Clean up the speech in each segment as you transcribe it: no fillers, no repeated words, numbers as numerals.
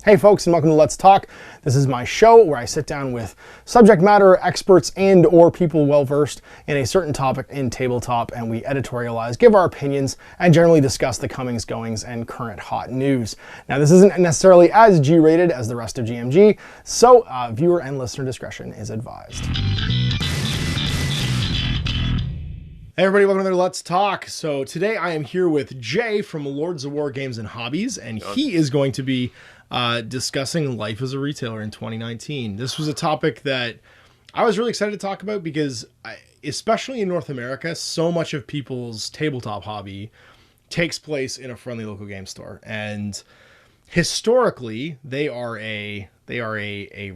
Hey folks, and welcome to Let's Talk. This is my show where I sit down with subject matter experts and or people well-versed in a certain topic in tabletop, and we editorialize, give our opinions, and generally discuss the comings, goings, and current hot news. Now, this isn't necessarily as G-rated as the rest of GMG, so viewer and listener discretion is advised. Hey everybody, welcome to Let's Talk. So today I am here with Jay from Lords of War Games and Hobbies, and he is going to be discussing life as a retailer in 2019. This was a topic that I was really excited to talk about because, especially in North America, so much of people's tabletop hobby takes place in a friendly local game store. And historically, they are a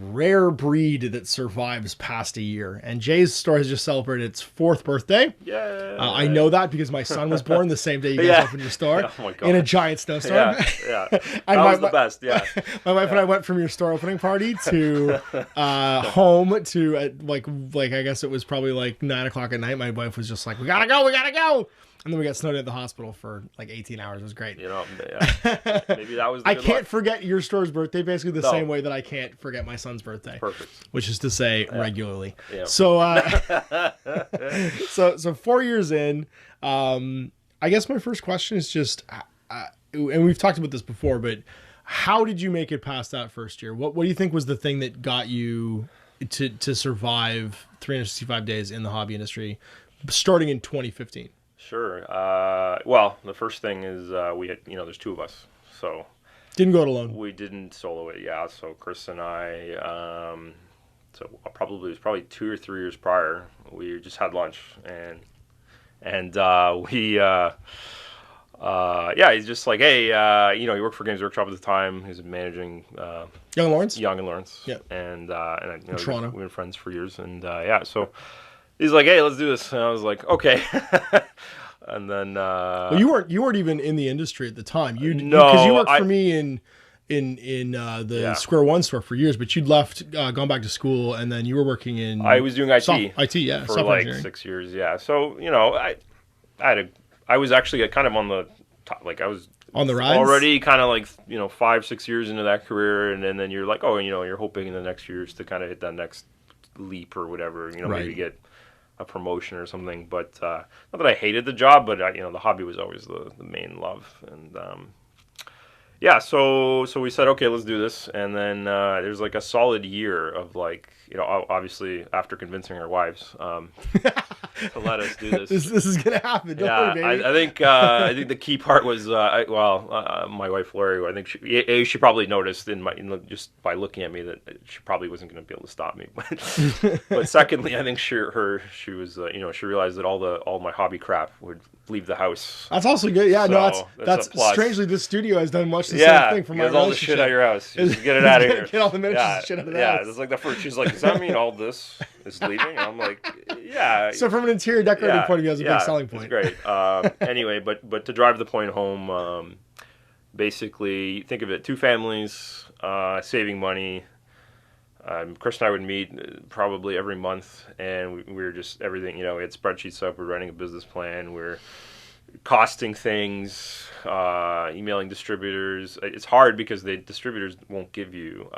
rare breed that survives past a year. And Jay's store has just celebrated its 4th birthday. Yeah. I know that because my son was born the same day you guys opened your store in a giant snowstorm. Yeah. That was the best. Yeah. My wife and I went from your store opening party to home to like I guess it was probably like 9 o'clock at night. My wife was just like, we gotta go. And then we got snowed at the hospital for like 18 hours. It was great. You know, maybe that was the I good can't luck. Forget your store's birthday basically the same way that I can't forget my son's birthday. Perfect. Which is to say regularly. Yeah. So, so 4 years in, I guess my first question is just, and we've talked about this before, but how did you make it past that first year? What do you think was the thing that got you to survive 365 days in the hobby industry starting in 2015? Sure. Well, the first thing is we had, there's 2 of us, so didn't go it alone. we didn't solo it. Yeah. So Chris and I, so it was probably 2 or 3 years prior. We just had lunch and we he's just like, hey, he worked for Games Workshop at the time. He was managing Young Lawrence. Yeah. And Toronto. We've been friends for years, and so he's like, hey, let's do this. And I was like, okay. And then well, you weren't even in the industry at the time. No, because you worked for me in the Square One store for years, but you'd left, gone back to school, and then you were working in. I was doing IT. For like 6 years. Yeah. So I was actually kind of on the top, like I was on the rise already, kind of like 5-6 years into that career, and then you're like, you're hoping in the next years to kind of hit that next leap or whatever. Maybe get a promotion or something, but not that I hated the job, but the hobby was always the main love, and so we said, okay, let's do this, and then there's like a solid year of obviously after convincing our wives to let us do this. This is gonna happen. Don't worry, baby. I think the key part was my wife Lori. I think she probably noticed just by looking at me that she probably wasn't going to be able to stop me. But secondly, I think she was she realized that all my hobby crap would leave the house. That's also good. Yeah, so no, that's strangely this studio has done much the same thing for my relationship. All the shit out of your house. Just get it out of here. Get all the miniatures shit out of the house. Yeah, it's like the first. She's like, does that mean all this is leaving? And I'm like, yeah. So from an interior decorating point of view, that's a big selling point. It's great. Anyway, but to drive the point home, basically, think of it: 2 families, saving money. Chris and I would meet probably every month, and we were just everything. We had spreadsheets up. We're writing a business plan. We're costing things, emailing distributors. It's hard because the distributors won't give you,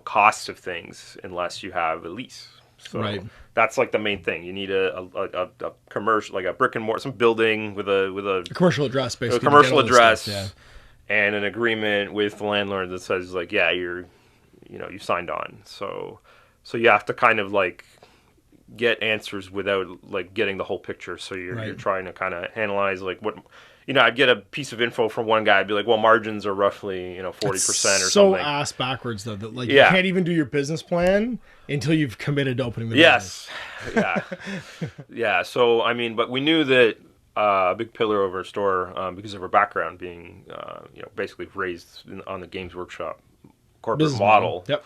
costs of things unless you have a lease. So that's like the main thing. You need a commercial, like a brick and mortar, some building with a commercial address, basically. A commercial address, and an agreement with the landlord that says like, yeah, you signed on. So you have to kind of like get answers without like getting the whole picture. So you're trying to kind of analyze like what. I'd get a piece of info from one guy. I'd be like, well, margins are roughly, 40% or something. So ass backwards, though, that you can't even do your business plan until you've committed to opening the business. Yeah. So, but we knew that a big pillar of our store, because of our background being, basically raised on the Games Workshop corporate business model. Yep.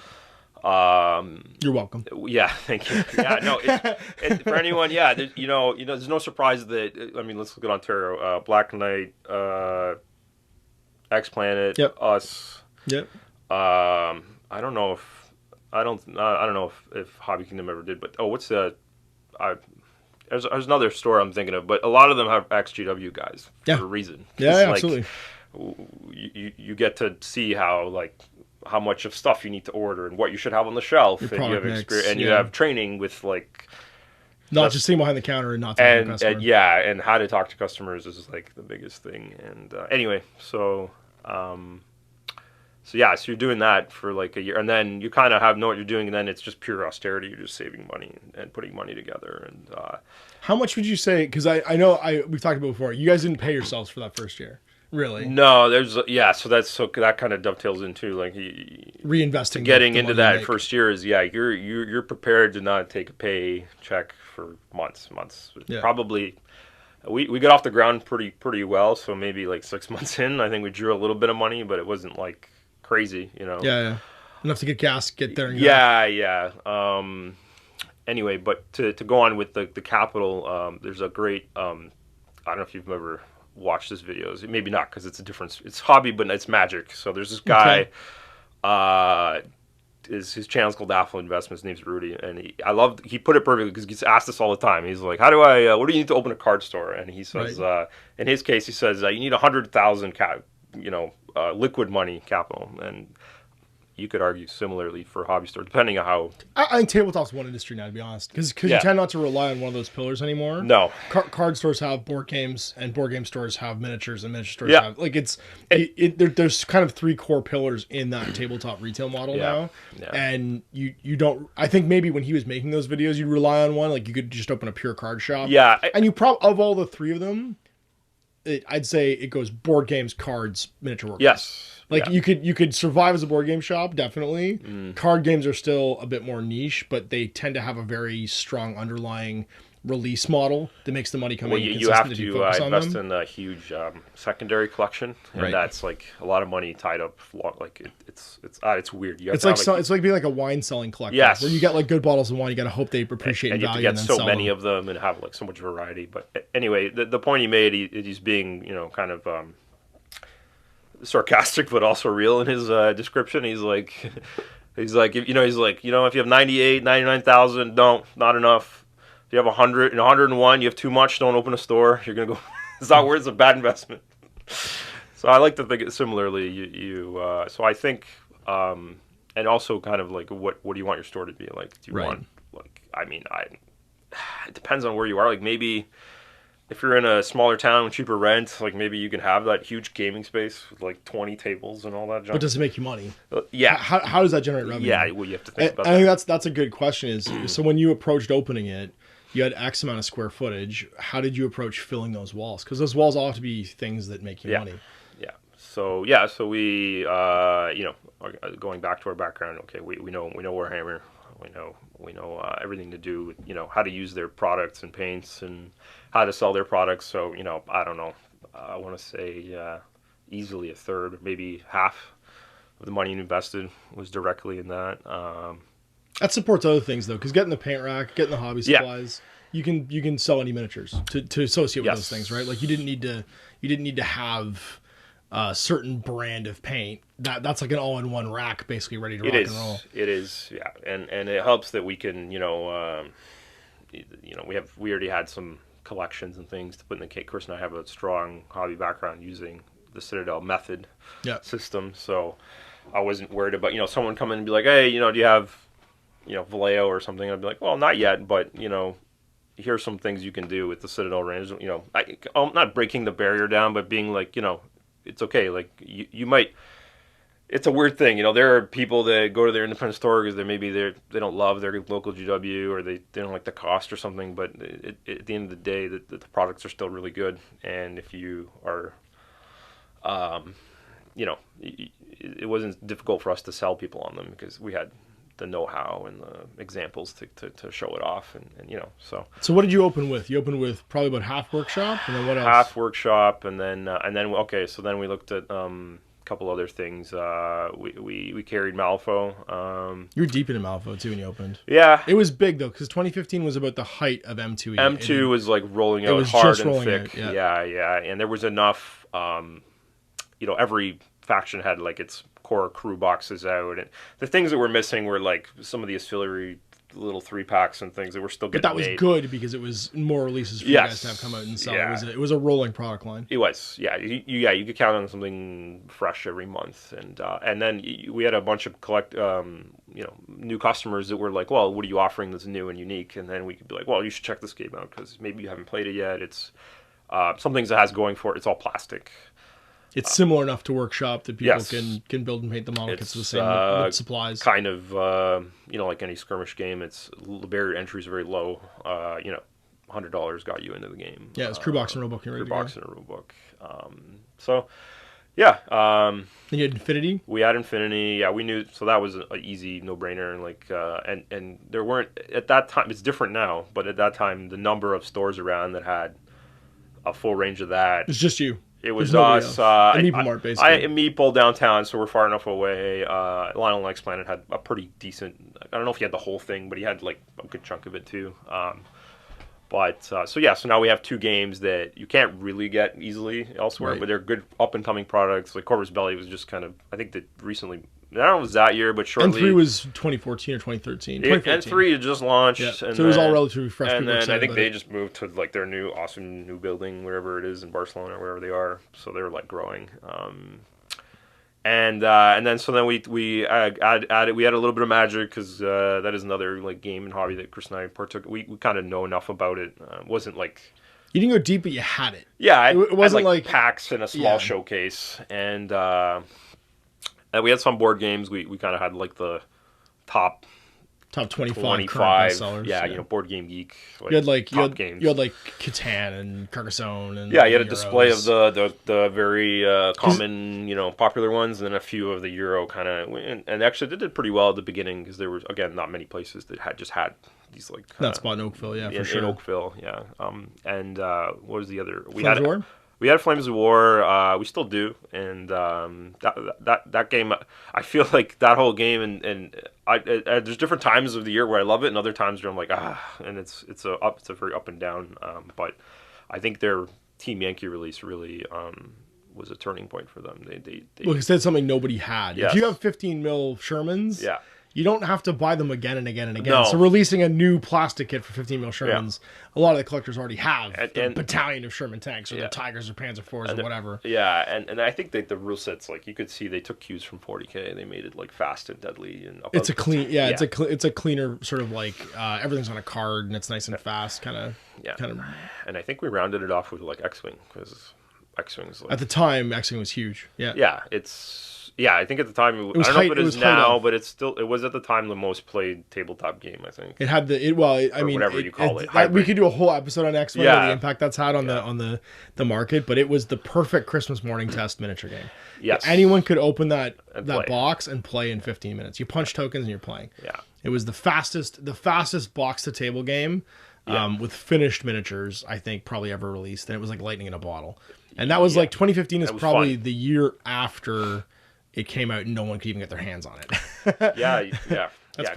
You're welcome. Yeah, thank you. Yeah, no, it's for anyone. Yeah, there's no surprise that. Let's look at Ontario. Black Knight, X Planet, us. Yep. I don't know if Hobby Kingdom ever did, but what's the? There's another store I'm thinking of, but a lot of them have XGW guys for a reason. Yeah, absolutely. you get to see how much of stuff you need to order and what you should have on the shelf, and you have experience, and you have training with not just sitting behind the counter and not talking to customers. And how to talk to customers is like the biggest thing. And anyway, so you're doing that for like a year, and then you kind of know what you're doing, and then it's just pure austerity. You're just saving money and putting money together. And how much would you say? Because I know we've talked about before. You guys didn't pay yourselves for that first year. Really? No, so that kind of dovetails into like reinvesting. Getting into that first year is you're prepared to not take a pay check for months. Yeah. Probably we got off the ground pretty well. So maybe like 6 months in, I think we drew a little bit of money, but it wasn't like crazy, Yeah. Enough to get gas, get there. And go. Anyway, but to go on with the capital, there's a great I don't know if you've ever watch this videos, maybe not, because it's hobby, but it's magic. So there's this guy, his channel's called Affluent Investments. His name's Rudy, and he put it perfectly, because he gets asked this all the time. He's like, what do you need to open a card store? And he says, in his case, he says, you need 100,000 liquid money capital. And you could argue similarly for hobby stores, depending on how. I think tabletop's one industry now, to be honest, because you tend not to rely on one of those pillars anymore. No, card stores have board games, and board game stores have miniatures, and miniature stores have there's kind of 3 core pillars in that tabletop retail model now. Yeah. And you don't. I think maybe when he was making those videos, you'd rely on one. Like you could just open a pure card shop. Yeah, and you of all the 3 of them, I'd say it goes board games, cards, miniature workers. Yes. You could survive as a board game shop, definitely. Card games are still a bit more niche, but they tend to have a very strong underlying release model that makes the money come in. You have to invest in a huge secondary collection, and that's like a lot of money tied up. Like it's weird. It's like being like a wine selling collector. Yes, where you get like good bottles of wine, you got to hope they appreciate and in value, and you have to get so many of them and have like so much variety. But anyway, the point he made, he's being kind of sarcastic but also real in his description. He's like if you have 99,000, not enough. If you have 100 and 101, you have too much, don't open a store. You're gonna go. It's not worth. It's a bad investment. So I like to think it similarly. So I think, and also kind of like what do you want your store to be like? Do you want it depends on where you are. Like maybe if you're in a smaller town with cheaper rent, like maybe you can have that huge gaming space with like 20 tables and all that junk. But does it make you money? Yeah. How does that generate revenue? Yeah, well, you have to think about that. I think that's a good question. So when you approached opening it, you had X amount of square footage. How did you approach filling those walls? Because those walls all have to be things that make you money. Yeah. So we, going back to our background, okay, we know Warhammer. We know everything to do with, how to use their products and paints and how to sell their products. So, I don't know. I want to say easily a third, maybe half of the money invested was directly in that. That supports other things though, because getting the paint rack, getting the hobby supplies, you can sell any miniatures to associate with those things, right? Like you didn't need to have a certain brand of paint. That's like an all-in-one rack, basically ready to rock and roll. It is, yeah, and it helps that we can, we already had some collections and things to put in the cake. Chris and I have a strong hobby background using the Citadel method system, so I wasn't worried about someone coming and be like, hey, do you have Vallejo or something? I'd be like, well, not yet, but here's some things you can do with the Citadel range. I'm not breaking the barrier down, but being like, it's okay. Like you might. It's a weird thing, there are people that go to their independent store because they don't love their local GW or they don't like the cost or something. But at the end of the day, the products are still really good. And if you are, it wasn't difficult for us to sell people on them because we had the know-how and the examples to show it off, and so. So what did you open with? You opened with probably about half workshop, and then what else? Half workshop, and then okay. So then we looked at couple other things. We carried Malifaux. You were deep into Malifaux too when you opened. Yeah, it was big though because 2015 was about the height of M2E. M2 was like rolling out hard and thick. Yeah, and there was enough. Every faction had like its core crew boxes out, and the things that were missing were like some of the ancillary little 3-packs and things that were still getting made. But that was good because it was more releases for you guys to have come out and sell. Yeah. It was a rolling product line. It was, yeah. You could count on something fresh every month, and then we had a bunch of new customers that were like, well, what are you offering that's new and unique? And then we could be like, well, you should check this game out because maybe you haven't played it yet. It's some things it has going for it. It's all plastic. It's similar enough to Workshop that people can build and paint the model kits the same with supplies. Kind of, like any skirmish game, the barrier to entry is very low. $100 got you into the game. Yeah, it's crew box and rulebook. Crew box and a rulebook. So, yeah. And you had Infinity? We had Infinity. Yeah, we knew. So that was an easy no-brainer. And there weren't, at that time, it's different now, but at that time, the number of stores around that had a full range of that. It's just you. It was us. Meeple Mart, basically. Meeple downtown, so we're far enough away. Lionel Next Planet had a pretty decent. I don't know if he had the whole thing, but he had like a good chunk of it too. So now we have 2 games that you can't really get easily elsewhere, but they're good up and coming products. Like Corvus Belly was just kind of, I think that recently. I don't know if it was that year, but shortly. N3 was 2014 or 2013. N3 had just launched. Yeah. So it was all relatively fresh. And then I think they just moved to like their awesome new building, wherever it is in Barcelona, or wherever they are. So they were like growing. And then we added. We had a little bit of Magic because that is another like game and hobby that Chris and I partook. We kind of know enough about it. It wasn't like. You didn't go deep, but you had it. Yeah, it wasn't like packs in a small showcase, and we had some board games. We kind of had like the top 25 bestsellers. Yeah, Board Game Geek. Like, games. You had like Catan and Carcassonne and you had a display of the very common popular ones, and then a few of the Euro kind of, and actually they did pretty well at the beginning because there was again not many places that had these like that spot in Oakville, for sure. In Oakville, yeah. And what was the other? We had Flames of War. We still do, and that game. I feel like that whole game, and there's different times of the year where I love it, and other times where I'm like and it's a very up and down. But I think their Team Yankee release really was a turning point for them. They said something nobody had. Yes. If you have 15 mil Shermans, you don't have to buy them again and again and again. No. So releasing a new plastic kit for 15 mil Shermans, a lot of the collectors already have a battalion of Sherman tanks or the Tigers or Panzer IVs or whatever. Yeah, and I think that the rule sets, like you could see they took cues from 40K. They made it like fast and deadly. And it's a clean, it's a cleaner sort of like everything's on a card and it's nice and fast kind of. And I think we rounded it off with like X-Wing because X-Wing's like... At the time, X-Wing was huge. Yeah. Yeah, I think at the time, I don't know if it is now, but it was at the time the most played tabletop game, I think. It had whatever you call it. We could do a whole episode on X-Wing and the impact that's had on the market, but it was the perfect Christmas morning test miniature game. Yes. Anyone could open that box and play in 15 minutes. You punch tokens and you're playing. Yeah. It was the fastest box to table game with finished miniatures, I think, probably ever released. And it was like lightning in a bottle. And that was like 2015 is probably the year after it came out and no one could even get their hands on it. Yeah. You're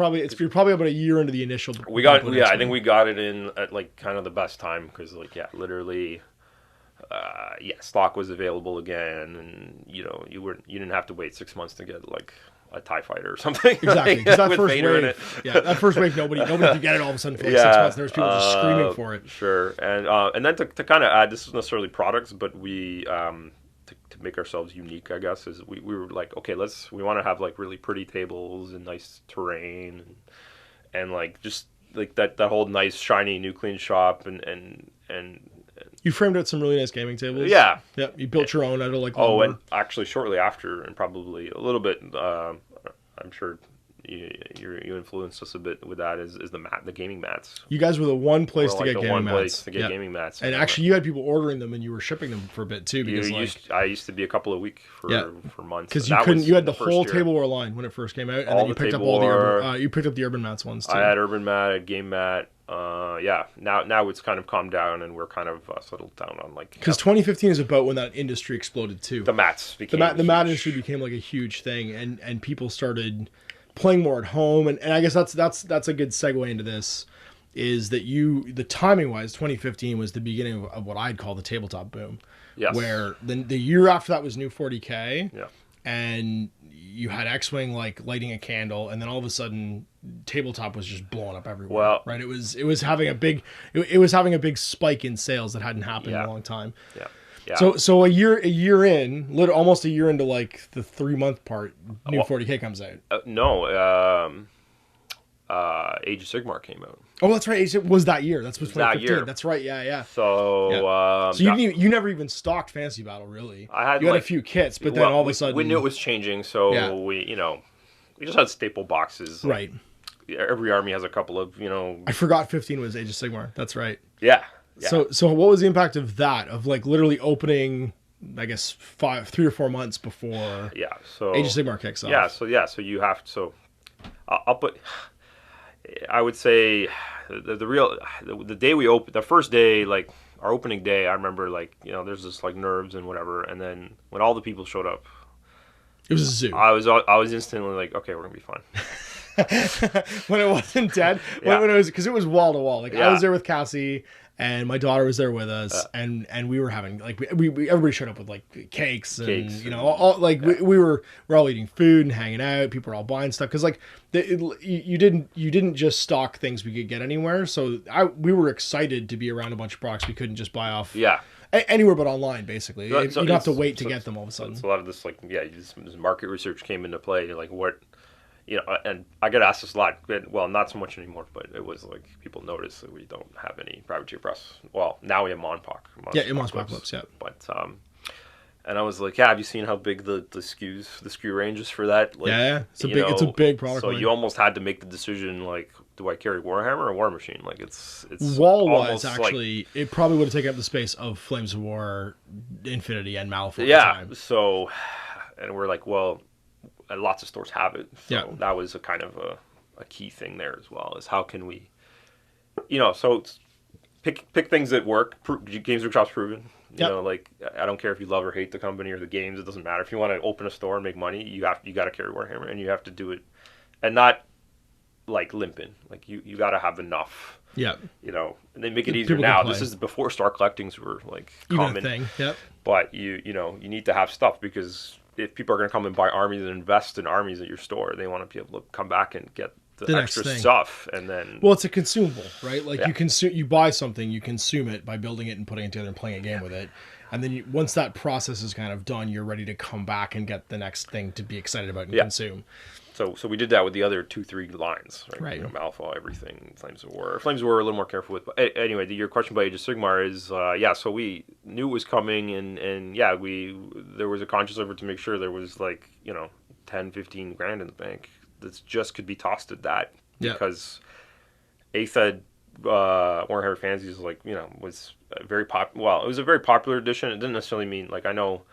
probably about a year into the initial. I think we got it in at like kind of the best time because literally, stock was available again, and you didn't have to wait 6 months to get like a TIE fighter or something. Exactly. Because that first wave, that first wave, nobody could get it all of a sudden for like 6 months. There was people just screaming for it. Sure, and then to kind of add, this isn't necessarily products, but we. To make ourselves unique, I guess, is we were like, okay, we want to have like really pretty tables and nice terrain and like just like that whole nice shiny new clean shop and you framed out some really nice gaming tables. Yeah. You built your own out of like lumber. And actually shortly after, and probably a little bit, I'm sure you influenced us a bit with that is the gaming mats. You guys were the one place to get gaming mats. Gaming mats. And actually you had people ordering them and you were shipping them for a bit too because I used to be a couple of weeks for months. Because you had the whole tableware line when it first came out, and then you picked up the urban mats ones too. I had urban mat, I had game mat. Now it's kind of calmed down and we're kind of settled down on like because 2015 is about when that industry exploded too. The mats became the mat industry became like a huge thing, and people started playing more at home, and I guess that's a good segue into this. Is that the timing wise, 2015 was the beginning of what I'd call the tabletop boom. Yes. Where the year after that was new 40K. Yeah. And you had X-Wing like lighting a candle, and then all of a sudden tabletop was just blowing up everywhere. Well, right? It was having a big spike in sales that hadn't happened in a long time. Yeah. Yeah. So a year in, almost a year into like the 3-month part, new 40K comes out. Age of Sigmar came out. Oh, that's right. It was that year. That's 2015. That's right. Yeah. So, so you never even stocked Fantasy Battle, really. You had a few kits, but then all of a sudden we knew it was changing. So we just had staple boxes. Right. Every army has a couple of I forgot 15 was Age of Sigmar. That's right. Yeah. So what was the impact of that? Of like literally opening, I guess 3 or 4 months before. Yeah. So Age of Sigmar kicks off. So you have so I'll put. I would say the day we opened, the first day, like our opening day, I remember like there's this like nerves and whatever, and then when all the people showed up, it was a zoo. I was instantly like, okay, we're gonna be fine. When it wasn't dead, when it was, because it was wall to wall. Like I was there with Cassie, and my daughter was there with us, and we were having like we everybody showed up with like cakes and all like we're all eating food and hanging out. People were all buying stuff because like you didn't just stock things we could get anywhere. So we were excited to be around a bunch of products we couldn't just buy off. Yeah. Anywhere but online, basically. You don't have to wait to get them all of a sudden. So a lot of this, like, this market research came into play. Like, what, and I get asked this a lot. Well, not so much anymore, but it was like people notice that we don't have any privateer press. Well, now we have Monpoc. Monpoc clips, yeah. But, and I was like, have you seen how big the SKU range is for that? Like, it's a big product. So you almost had to make the decision, like, do I carry Warhammer or War Machine? Like it's wall-wise, actually, like, it probably would have taken up the space of Flames of War, Infinity, and Malifaux. Yeah. So, and we're like, well, and lots of stores have it. So that was a kind of a key thing there as well. Is how can we, so it's pick things that work. Games Workshop's proven. Like I don't care if you love or hate the company or the games. It doesn't matter. If you want to open a store and make money, you got to carry Warhammer, and you have to do it, and not like limping. Like you got to have enough. Yeah. And they make it easier now. This is before Star Collectings were like common. Even a thing. Yep. But you need to have stuff, because if people are going to come and buy armies and invest in armies at your store, they want to be able to come back and get the extra stuff. And then, well, it's a consumable, right? Like you buy something, you consume it by building it and putting it together and playing a game with it. And then once that process is kind of done, you're ready to come back and get the next thing to be excited about and consume. So we did that with the other 2-3 lines, right? Malifaux, everything, Flames of War. Flames of War we're a little more careful with. But anyway, your question about Age of Sigmar is, so we knew it was coming, and there was a conscious effort to make sure there was like, 10, 15 grand in the bank that just could be tossed at that. Because AFED, Warhammer Fantasy was a very it was a very popular edition. It didn't necessarily mean, like, I know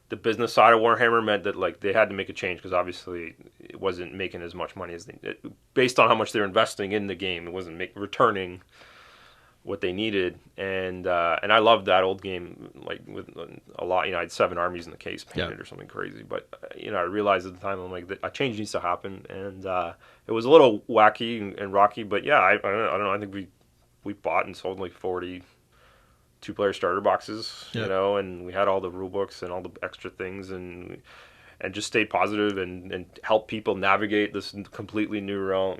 the business side of Warhammer meant that like they had to make a change, because obviously it wasn't making as much money as based on how much they're investing in the game. It wasn't returning what they needed, and I loved that old game, like with a lot. I had 7 armies in the case painted or something crazy. But I realized at the time, I'm like, a change needs to happen, and it was a little wacky and rocky. But I don't know. I think we bought and sold like 40 2-player starter boxes, and we had all the rule books and all the extra things, and just stayed positive and helped people navigate this completely new realm,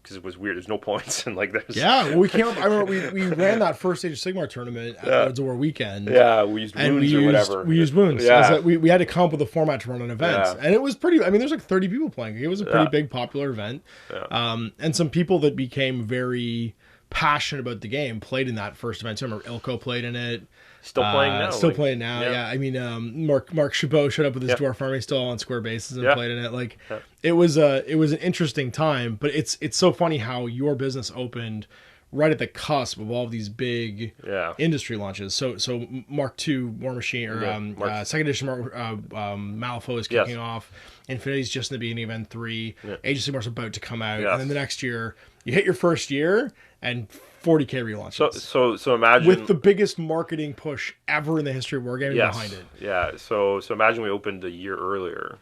because it was weird. There's no points, and like there's we came up. I remember we ran that first Age of Sigmar tournament at Lords of War weekend. Yeah, we used wounds or whatever. We used wounds. Yeah, we had to come up with a format to run an event, and it was pretty. I mean, there's like 30 people playing. It was a pretty big, popular event, and some people that became very passionate about the game played in that first event. So I remember Ilko played in it. Still playing now. Playing now. Yeah. I mean, Mark Chabot showed up with his dwarf army still on square bases and played in it. Like it was an interesting time, but it's so funny how your business opened right at the cusp of all of these big industry launches. So Mark II War Machine, or second edition Malifaux is kicking off. Infinity's just in the beginning of N3. Age of Sigmar's about to come out, and then the next year you hit your first year and 40K relaunches. So imagine, with the biggest marketing push ever in the history of wargaming behind it. Yeah. So imagine we opened a year earlier,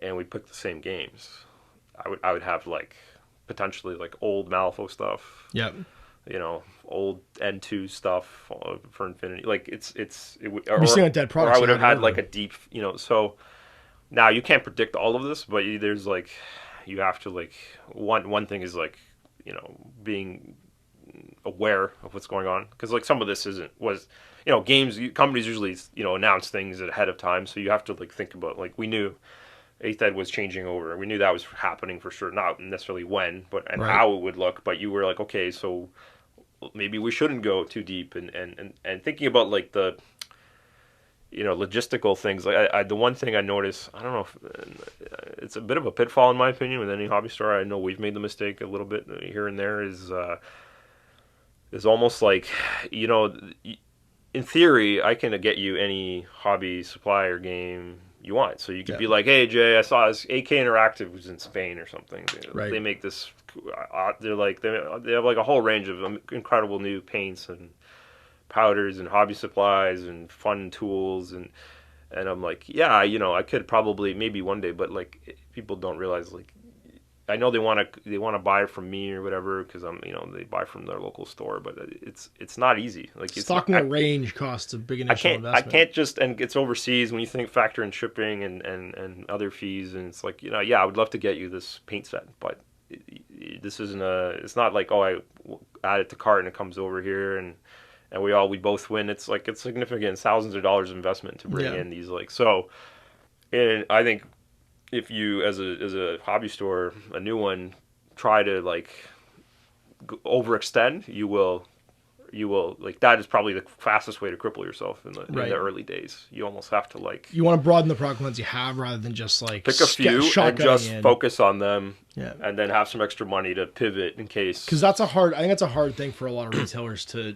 and we picked the same games. I would have like potentially like old Malifaux stuff. Yep. Old N2 stuff for Infinity. Like it would. You're seeing a dead product. Or I would have had like a deep. So now you can't predict all of this, but there's like, you have to like one thing is like, you know, being aware of what's going on, because like some of this was you know, companies usually, you know, announce things ahead of time, so you have to like think about, like, we knew 8th Ed was changing over, we knew that was happening for sure, not necessarily when, but and how it would look, but you were like, okay, so maybe we shouldn't go too deep, and thinking about like the, you know, logistical things. Like I the one thing I noticed, I don't know if it's a bit of a pitfall in my opinion with any hobby store. I know we've made the mistake a little bit here and there, is almost like, you know, in theory I can get you any hobby supplier game you want. So you could be like, hey Jay, I saw this AK Interactive was in Spain or something. They make this, they're like, they have like a whole range of incredible new paints and powders and hobby supplies and fun tools, and I'm like, yeah, you know, I could probably maybe one day, but like people don't realize, like, I know they want to buy from me or whatever, because I'm, you know, they buy from their local store, but it's not easy. Like stocking a range costs a big initial investment. I can't just, and it's overseas when you think factor in shipping and other fees, and it's like, you know, yeah, I would love to get you this paint set, but this isn't it's not like, oh, I add it to cart and it comes over here and we both win. It's like, it's significant, thousands of dollars of investment to bring in these, like, so. And I think if you, as a hobby store, a new one, try to like overextend, you will, like, that is probably the fastest way to cripple yourself in the early days. You almost have to, like, you want to broaden the product lines you have rather than just like pick a few and just focus on them, and then have some extra money to pivot in case. Because I think that's a hard thing for a lot of retailers to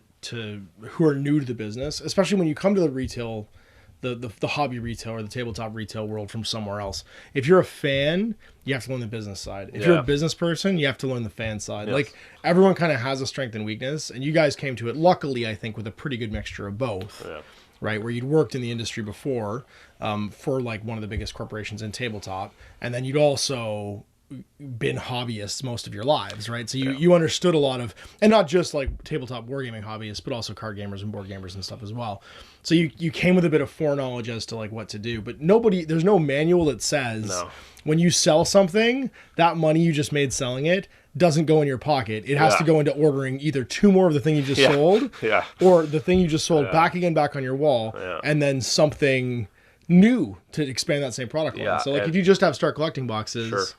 who are new to the business, especially when you come to the retail, the hobby retail or the tabletop retail world from somewhere else. If you're a fan, you have to learn the business side. If you're a business person, you have to learn the fan side. Yes. Like, everyone kind of has a strength and weakness, and you guys came to it, luckily, I think, with a pretty good mixture of both. Yeah. Right, where you'd worked in the industry before, for like one of the biggest corporations in tabletop, and then you'd also been hobbyists most of your lives, right? So you understood a lot of, and not just like tabletop wargaming hobbyists, but also card gamers and board gamers and stuff as well. So you came with a bit of foreknowledge as to like what to do, but there's no manual that says when you sell something, that money you just made selling it doesn't go in your pocket. It has to go into ordering either 2 more of the thing you just sold, or the thing you just sold back on your wall, and then something new to expand that same product line. So like, if you just have start collecting boxes,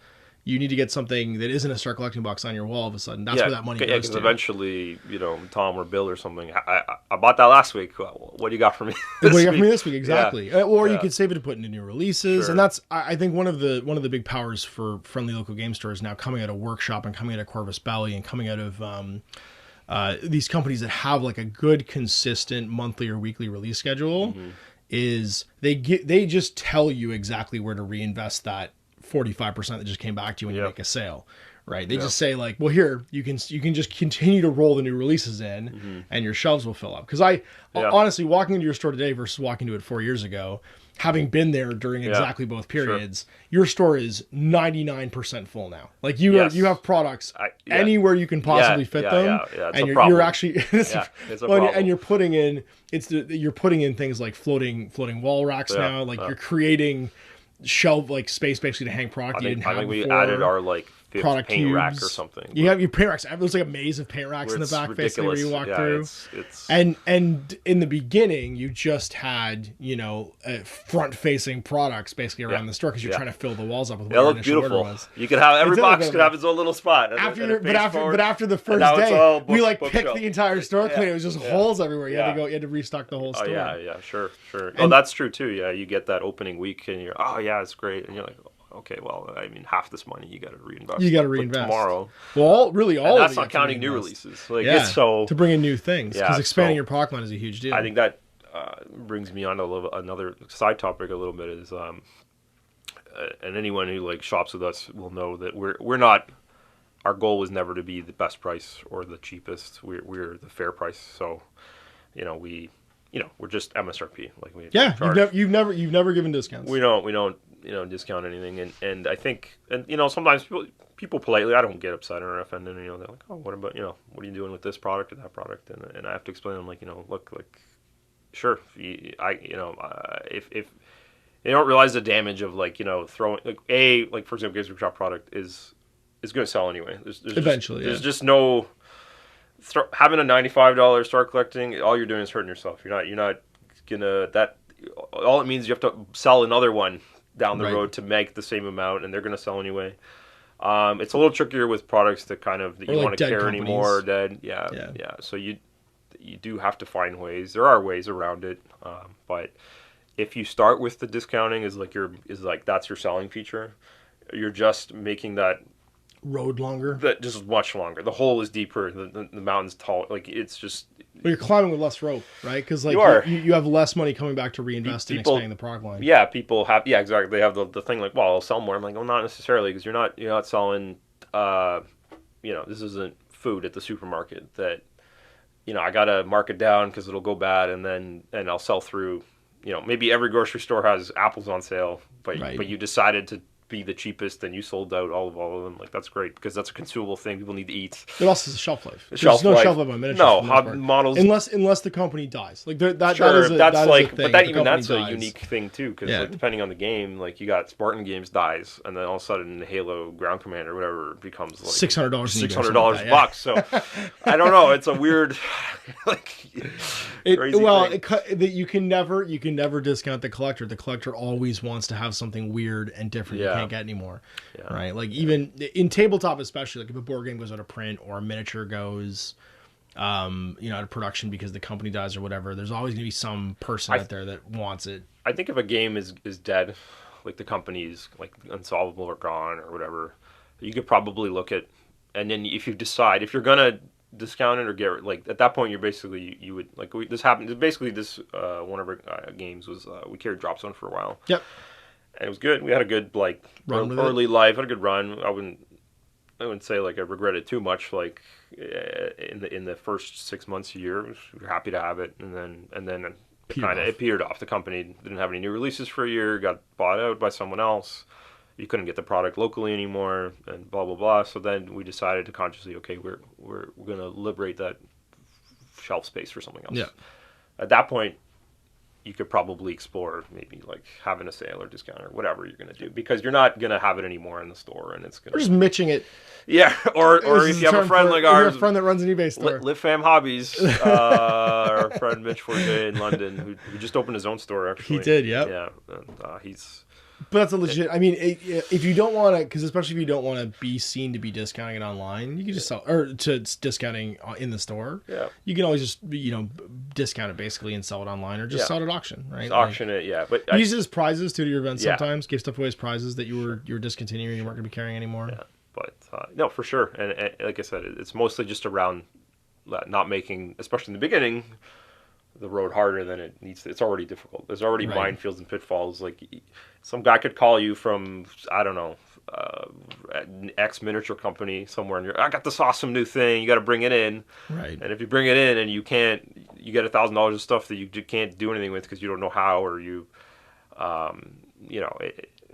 you need to get something that isn't a start collecting box on your wall all of a sudden. That's where that money goes to. Because eventually, you know, Tom or Bill or something, I bought that last week. What do you got for me this week? What do you got for me this week? Exactly. Or you could save it to put into new releases. And that's, I think, one of the big powers for friendly local game stores now, coming out of Workshop and coming out of Corvus Belly and coming out of these companies that have like a good, consistent monthly or weekly release schedule, is they just tell you exactly where to reinvest that 45% that just came back to you when you make a sale, right? They just say like, well, here, you can just continue to roll the new releases in, and your shelves will fill up. Because I honestly, walking into your store today versus walking to it 4 years ago, having been there during exactly both periods, your store is 99% full now. Like, you have products anywhere you can possibly fit them, and you're actually it's a problem. And you're putting in things like floating wall racks now. Like, you're creating shelf like space basically to hang product you didn't have before. We added our like fifth product paint rack or something. You have your paint racks. There's like a maze of paint racks in the back basically where you walk through. It's... And in the beginning you just had, you know, front facing products basically around the store because you're trying to fill the walls up with what your initial order was. You could have every box could have its own little spot. But after the first day, we like picked the entire store clean. It was just holes everywhere. You had to restock the whole store. Sure. Oh, that's true too. Yeah, you get that opening week and you're, it's great, and you're like, okay, well, I mean, half this money you got to reinvest. You got to reinvest tomorrow. Well, all and that's not counting new releases. Like, it's so to bring in new things, because expanding your product line is a huge deal. I think that brings me on to another side topic a little bit is, and anyone who like shops with us will know that we're not. Our goal was never to be the best price or the cheapest. We're the fair price. So, you know, we're just MSRP. Like you've never given discounts. We don't discount anything, and I think, and sometimes people politely, I don't get upset or offended, they're like, oh, what about, what are you doing with this product or that product, and I have to explain to them, like, look, like, sure, They don't realize the damage of like, throwing like for example, Games Workshop product is going to sell anyway. There's eventually. There's just no having a $95 start collecting. All you're doing is hurting yourself. You're not gonna that. All it means is you have to sell another one down the road to make the same amount, and they're going to sell anyway. It's a little trickier with products that you like want to care companies. anymore. Dead, yeah. So you do have to find ways. There are ways around it, but if you start with the discounting is that's your selling feature, you're just making that road longer. That just much longer. The hole is deeper. The mountain's tall. Like it's just. But you're climbing with less rope, right? Because like you have less money coming back to reinvest in expanding the product line. Yeah, people have. Yeah, exactly. They have the thing like, well, I'll sell more. I'm like, well, not necessarily, because you're not selling. This isn't food at the supermarket that. I gotta mark it down because it'll go bad, and I'll sell through. Maybe every grocery store has apples on sale, but you decided to be the cheapest and you sold out all of them. Like, that's great because that's a consumable thing people need to eat. It also has a shelf life. There's no shelf life on miniatures. No, models. Unless the company dies. Like that sure, is a, that's that like, is a thing. but that's a unique thing too, because Yeah. like, depending on the game, like you got Spartan Games dies, and then all of a sudden Halo Ground Command or whatever becomes like $600. $600 bucks. So I don't know. It's a weird, crazy thing. You can never discount the collector. The collector always wants to have something weird and different you can't get anymore. Yeah. Right? Like even in tabletop, especially, like if a board game goes out of print or a miniature goes out of production because the company dies or whatever, there's always going to be some person out there that wants it. I think if a game is dead, like the company's like unsolvable or gone or whatever, you could probably look at, and then if you decide if you're gonna discount it or get like at that point you're basically you would like this happened basically this one of our games was we carried Drop Zone for a while. Yep. And it was good. We had a good like early life. Had a good run. I wouldn't say like I regret it too much. Like in the first 6 months, a year, we were happy to have it, and then it petered off. The company didn't have any new releases for a year. Got bought out by someone else. You couldn't get the product locally anymore, and blah blah blah. So then we decided to consciously, okay, we're going to liberate that shelf space for something else. Yeah. At that point, you could probably explore maybe like having a sale or discount or whatever you're going to do, because you're not going to have it anymore in the store, and it's going to just mitching it. Yeah, or if you have a friend like ours, a friend that runs an eBay store, Live Fam Hobbies, our friend Mitch Forget in London, who just opened his own store. Actually, he did. Yep. Yeah, and he's. But that's a legit. I mean, if you don't want to, because especially if you don't want to be seen to be discounting it online, you can just sell or to discounting in the store. Yeah, you can always just discount it basically and sell it online, or just sell it at auction, right? Just auction it, yeah. But use it as prizes to your events sometimes. Give stuff away as prizes that you were discontinuing, you weren't going to be carrying anymore. Yeah, but no, for sure. And like I said, it's mostly just around not making, especially in the beginning, the road harder than it needs to. It's already difficult. There's already minefields and pitfalls. Like some guy could call you from, I don't know, an X miniature company somewhere, and I got this awesome new thing. You got to bring it in. Right. And if you bring it in and you get $1,000 of stuff that you can't do anything with because you don't know how, or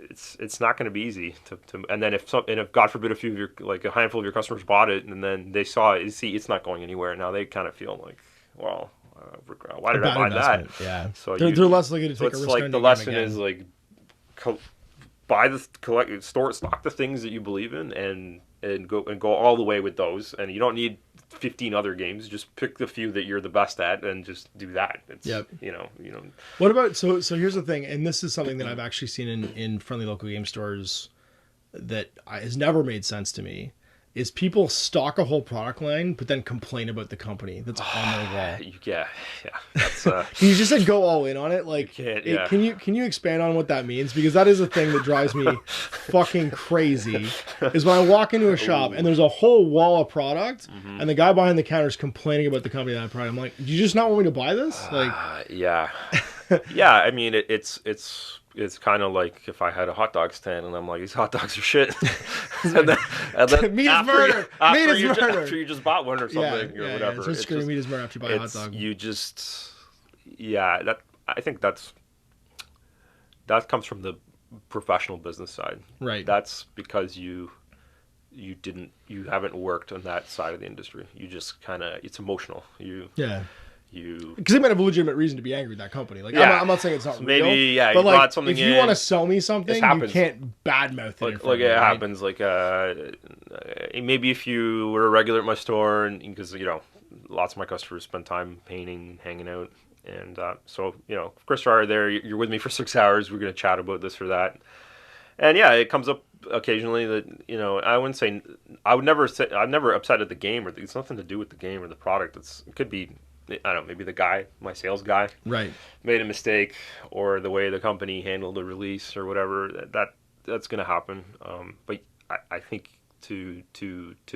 it's not going to be easy to. And then if God forbid a few of a handful of your customers bought it and then they saw it, it's not going anywhere. Now they kind of feel like, well. Why did I buy that? Yeah. So they're less likely to take a risk. Like the lesson is like buy stock the things that you believe in and go all the way with those. And you don't need 15 other games. Just pick the few that you're the best at and just do that. It's, What about so here's the thing, and this is something that I've actually seen in friendly local game stores that has never made sense to me. Is people stock a whole product line, but then complain about the company that's on their wall. Yeah. That's, you just said go all in on it. Like, can you expand on what that means? Because that is a thing that drives me fucking crazy. Is when I walk into a shop and there's a whole wall of product, and the guy behind the counter is complaining about the company that I product. I'm like, do you just not want me to buy this? Like, yeah. I mean, it's kind of like if I had a hot dog stand and I'm like, these hot dogs are shit. and then meat is murder. Meat is murder. After you just bought one or something or whatever. So screaming meat is murder after you buy a hot dog. I think that comes from the professional business side. Right. That's because you haven't worked on that side of the industry. You just kind of, it's emotional. Because they might have a legitimate reason to be angry at that company. Like, I'm not saying it's not real. Maybe, but like, brought something if you want to sell me something, you can't badmouth it. Like it happens. Like, maybe if you were a regular at my store, and because lots of my customers spend time painting, hanging out, and so of course, you're with me for 6 hours. We're going to chat about this or that, and it comes up occasionally that I wouldn't say I'm never upset at the game, or it's nothing to do with the game or the product. It could be. I don't know, maybe the guy, my sales guy, made a mistake, or the way the company handled the release or whatever. That's going to happen. But I think to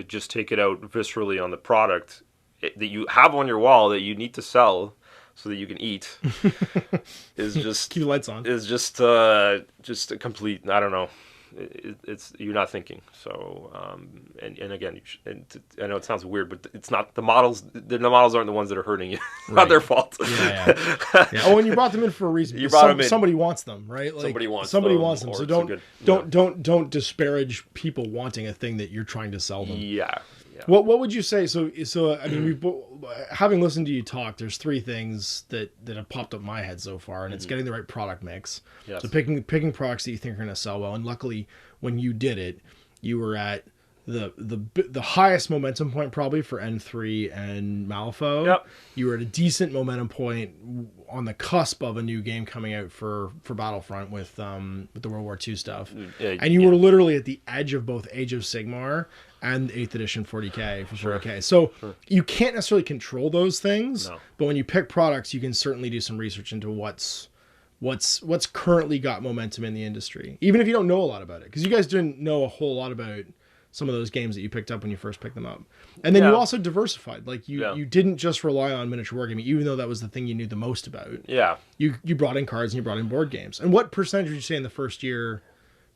just take it out viscerally on the product that you have on your wall that you need to sell so that you can eat is just keep the lights on. Is just a complete. I don't know. It's you're not thinking. So and again, I know it sounds weird, but it's not the models. The models aren't the ones that are hurting you. Not their fault. Yeah. Oh, and you brought them in for a reason. You brought them in. Somebody wants them, right? Like, somebody wants them. So don't disparage people wanting a thing that you're trying to sell them. Yeah. What would you say? So I mean, having listened to you talk, there's 3 things that have popped up in my head so far, and it's getting the right product mix. Yes. So picking products that you think are going to sell well, and luckily when you did it, you were at the highest momentum point probably for N3 and Malifaux. Yep. You were at a decent momentum point on the cusp of a new game coming out for Battlefront with the World War II stuff. And you were literally at the edge of both Age of Sigmar and 8th edition 40K for 40K. So you can't necessarily control those things, but when you pick products, you can certainly do some research into what's currently got momentum in the industry, even if you don't know a lot about it, because you guys didn't know a whole lot about some of those games that you picked up when you first picked them up. And then you also diversified. Like you didn't just rely on miniature wargaming, even though that was the thing you knew the most about. Yeah. You brought in cards and you brought in board games. And what percentage would you say in the first year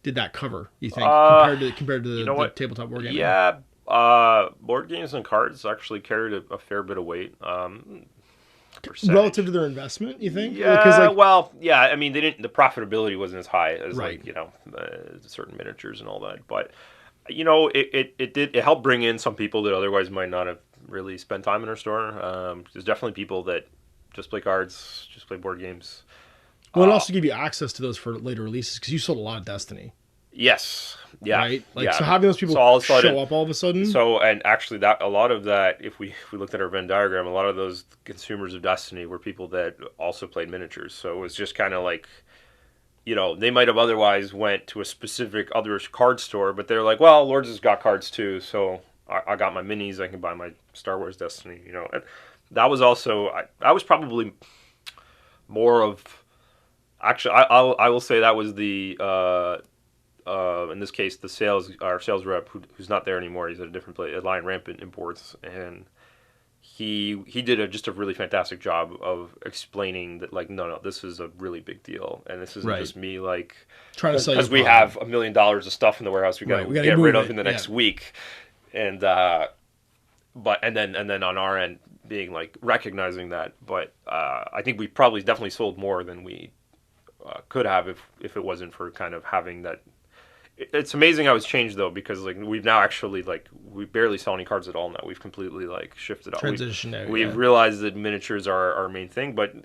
did that cover, you think, compared to the tabletop wargaming? Yeah. Board games and cards actually carried a fair bit of weight. Relative to their investment, you think? Yeah, I mean, the profitability wasn't as high as certain miniatures and all that, but it helped bring in some people that otherwise might not have really spent time in our store. There's definitely people that just play cards, just play board games. Well, it also give you access to those for later releases, because you sold a lot of Destiny. Yes. Yeah. Right? So having those people show up all of a sudden. So, and actually a lot of that, if we looked at our Venn diagram, a lot of those consumers of Destiny were people that also played miniatures. So it was just kind of like, they might have otherwise went to a specific other card store, but they're like, well, Lords has got cards too, so I got my minis, I can buy my Star Wars Destiny, And that was also, I was probably more of, actually, I will say that was the, in this case, our sales rep, who's not there anymore, he's at a different place, at Lion Rampant Imports, and he did just a really fantastic job of explaining that, like, no, this is a really big deal, and this isn't just me, like, trying to sell, because we have $1 million of stuff in the warehouse we got to get rid of in the next week, and then on our end being like recognizing that, but I think we probably definitely sold more than we could have if it wasn't for kind of having that. It's amazing how it's changed though, because like we've now actually we barely sell any cards at all now. We've completely shifted up. Transitioned out. We've realized that miniatures are our main thing, but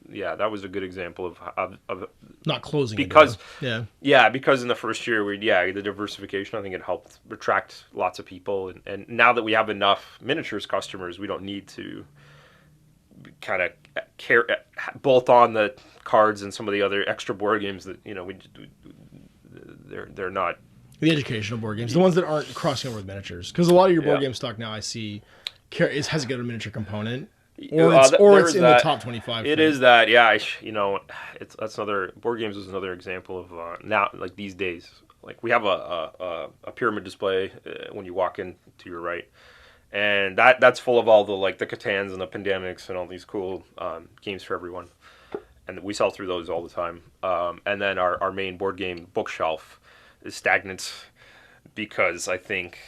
yeah, that was a good example of not closing because because in the first year the diversification, I think it helped attract lots of people, and now that we have enough miniatures customers, we don't need to kind of bolt on the cards and some of the other extra board games that they're not the educational board games, the ones that aren't crossing over with miniatures, because a lot of your board game stock now I see has got a miniature component, or it's in the top 25. It is that, that's another, board games is another example of now, like these days, like we have a pyramid display when you walk in to your right, and that's full of all the the Catans and the Pandemics and all these cool games for everyone. And we sell through those all the time. And then our main board game bookshelf is stagnant because I think,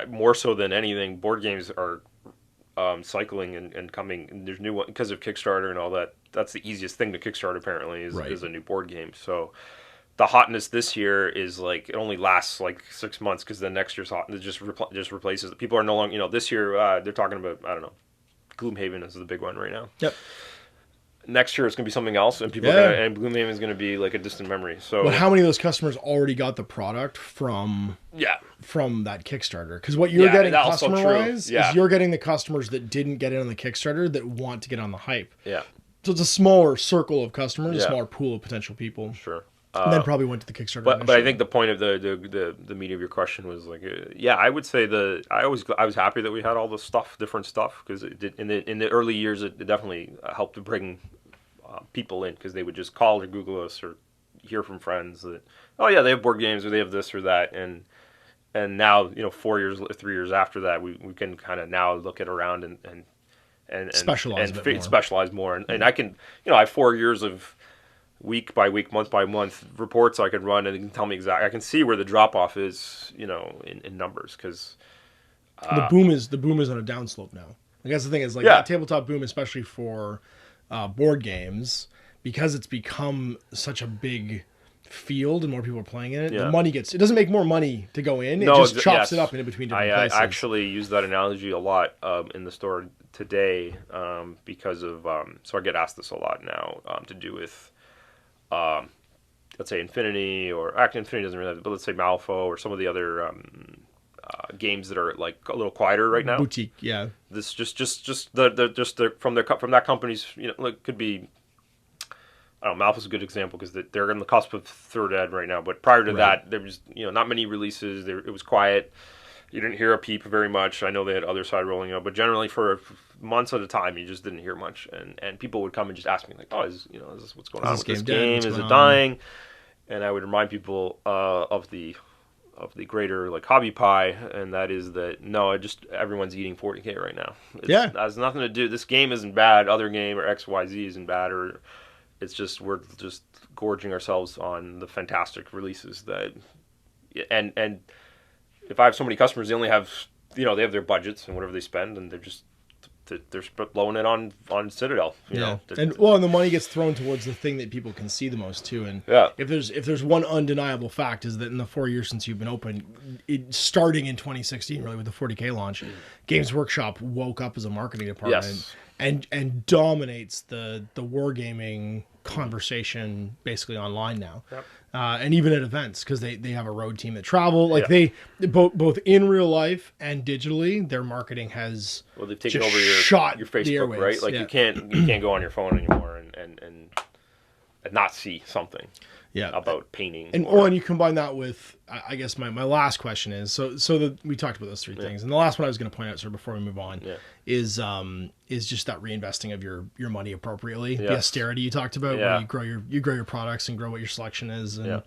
more so than anything, board games are cycling and coming. And there's new ones because of Kickstarter and all that. That's the easiest thing to Kickstart apparently is a new board game. So the hotness this year is it only lasts 6 months, because then next year's hotness just replaces it. People are no longer, this year they're talking about, I don't know, Gloomhaven is the big one right now. Yep. Next year it's going to be something else, and and Gloomhaven is going to be like a distant memory. So, but how many of those customers already got the product from that Kickstarter? Because what you're getting customer-wise is you're getting the customers that didn't get in on the Kickstarter that want to get on the hype. Yeah. So it's a smaller circle of customers, a smaller pool of potential people. Sure. And then probably went to the Kickstarter. But I think the point of the meat of your question was like, I would say I was happy that we had all the different stuff, because it did, in the early years it definitely helped to bring people in, because they would just call or Google us or hear from friends that, oh yeah, they have board games or they have this or that, and now 3 years after that we can kind of now look at around and specialize more, and I can I have 4 years of week by week, month by month reports I can run, and it can tell me exactly. I can see where the drop off is, in numbers, because the boom is on a downslope now. I guess the thing is that tabletop boom, especially for board games, because it's become such a big field and more people are playing in it. The money it doesn't make more money to go in. It just chops it up in between different places. I actually use that analogy a lot in the store today, because of so I get asked this a lot now, to do with let's say Infinity, or actually Infinity doesn't really have it, but let's say Malifaux or some of the other games that are like a little quieter right now. Boutique, yeah. This just from that company's, it could be, I don't know, Malifaux's a good example because they're on the cusp of third ed right now, but prior to that there was not many releases. It was quiet. You didn't hear a peep very much. I know they had other side rolling out, but generally for months at a time, you just didn't hear much. And people would come and just ask me like, "Oh, is this what's going on with this game? Is it dying?" And I would remind people of the greater like hobby pie, and that is that no, everyone's eating 40K right now. It has nothing to do. This game isn't bad. Other game or XYZ isn't bad, or it's just we're just gorging ourselves on the fantastic releases that and. If I have so many customers, they only have, they have their budgets and whatever they spend, and they're blowing it on Citadel. And the money gets thrown towards the thing that people can see the most too. And if there's one undeniable fact, is that in the 4 years since you've been open, starting in 2016, really with the 40K launch, Games Workshop woke up as a marketing department and dominates the wargaming conversation basically online now. Yep. And even at events, because they have a road team that travel. They both in real life and digitally, their marketing has they've taken over your Facebook, right? Like you can't go on your phone anymore and not see something about painting. And you combine that with, I guess my last question is, so we talked about those three things, and the last one I was going to point out, sir, before we move on, is just that reinvesting of your money appropriately. The austerity you talked about, where you grow your products and grow what your selection is, and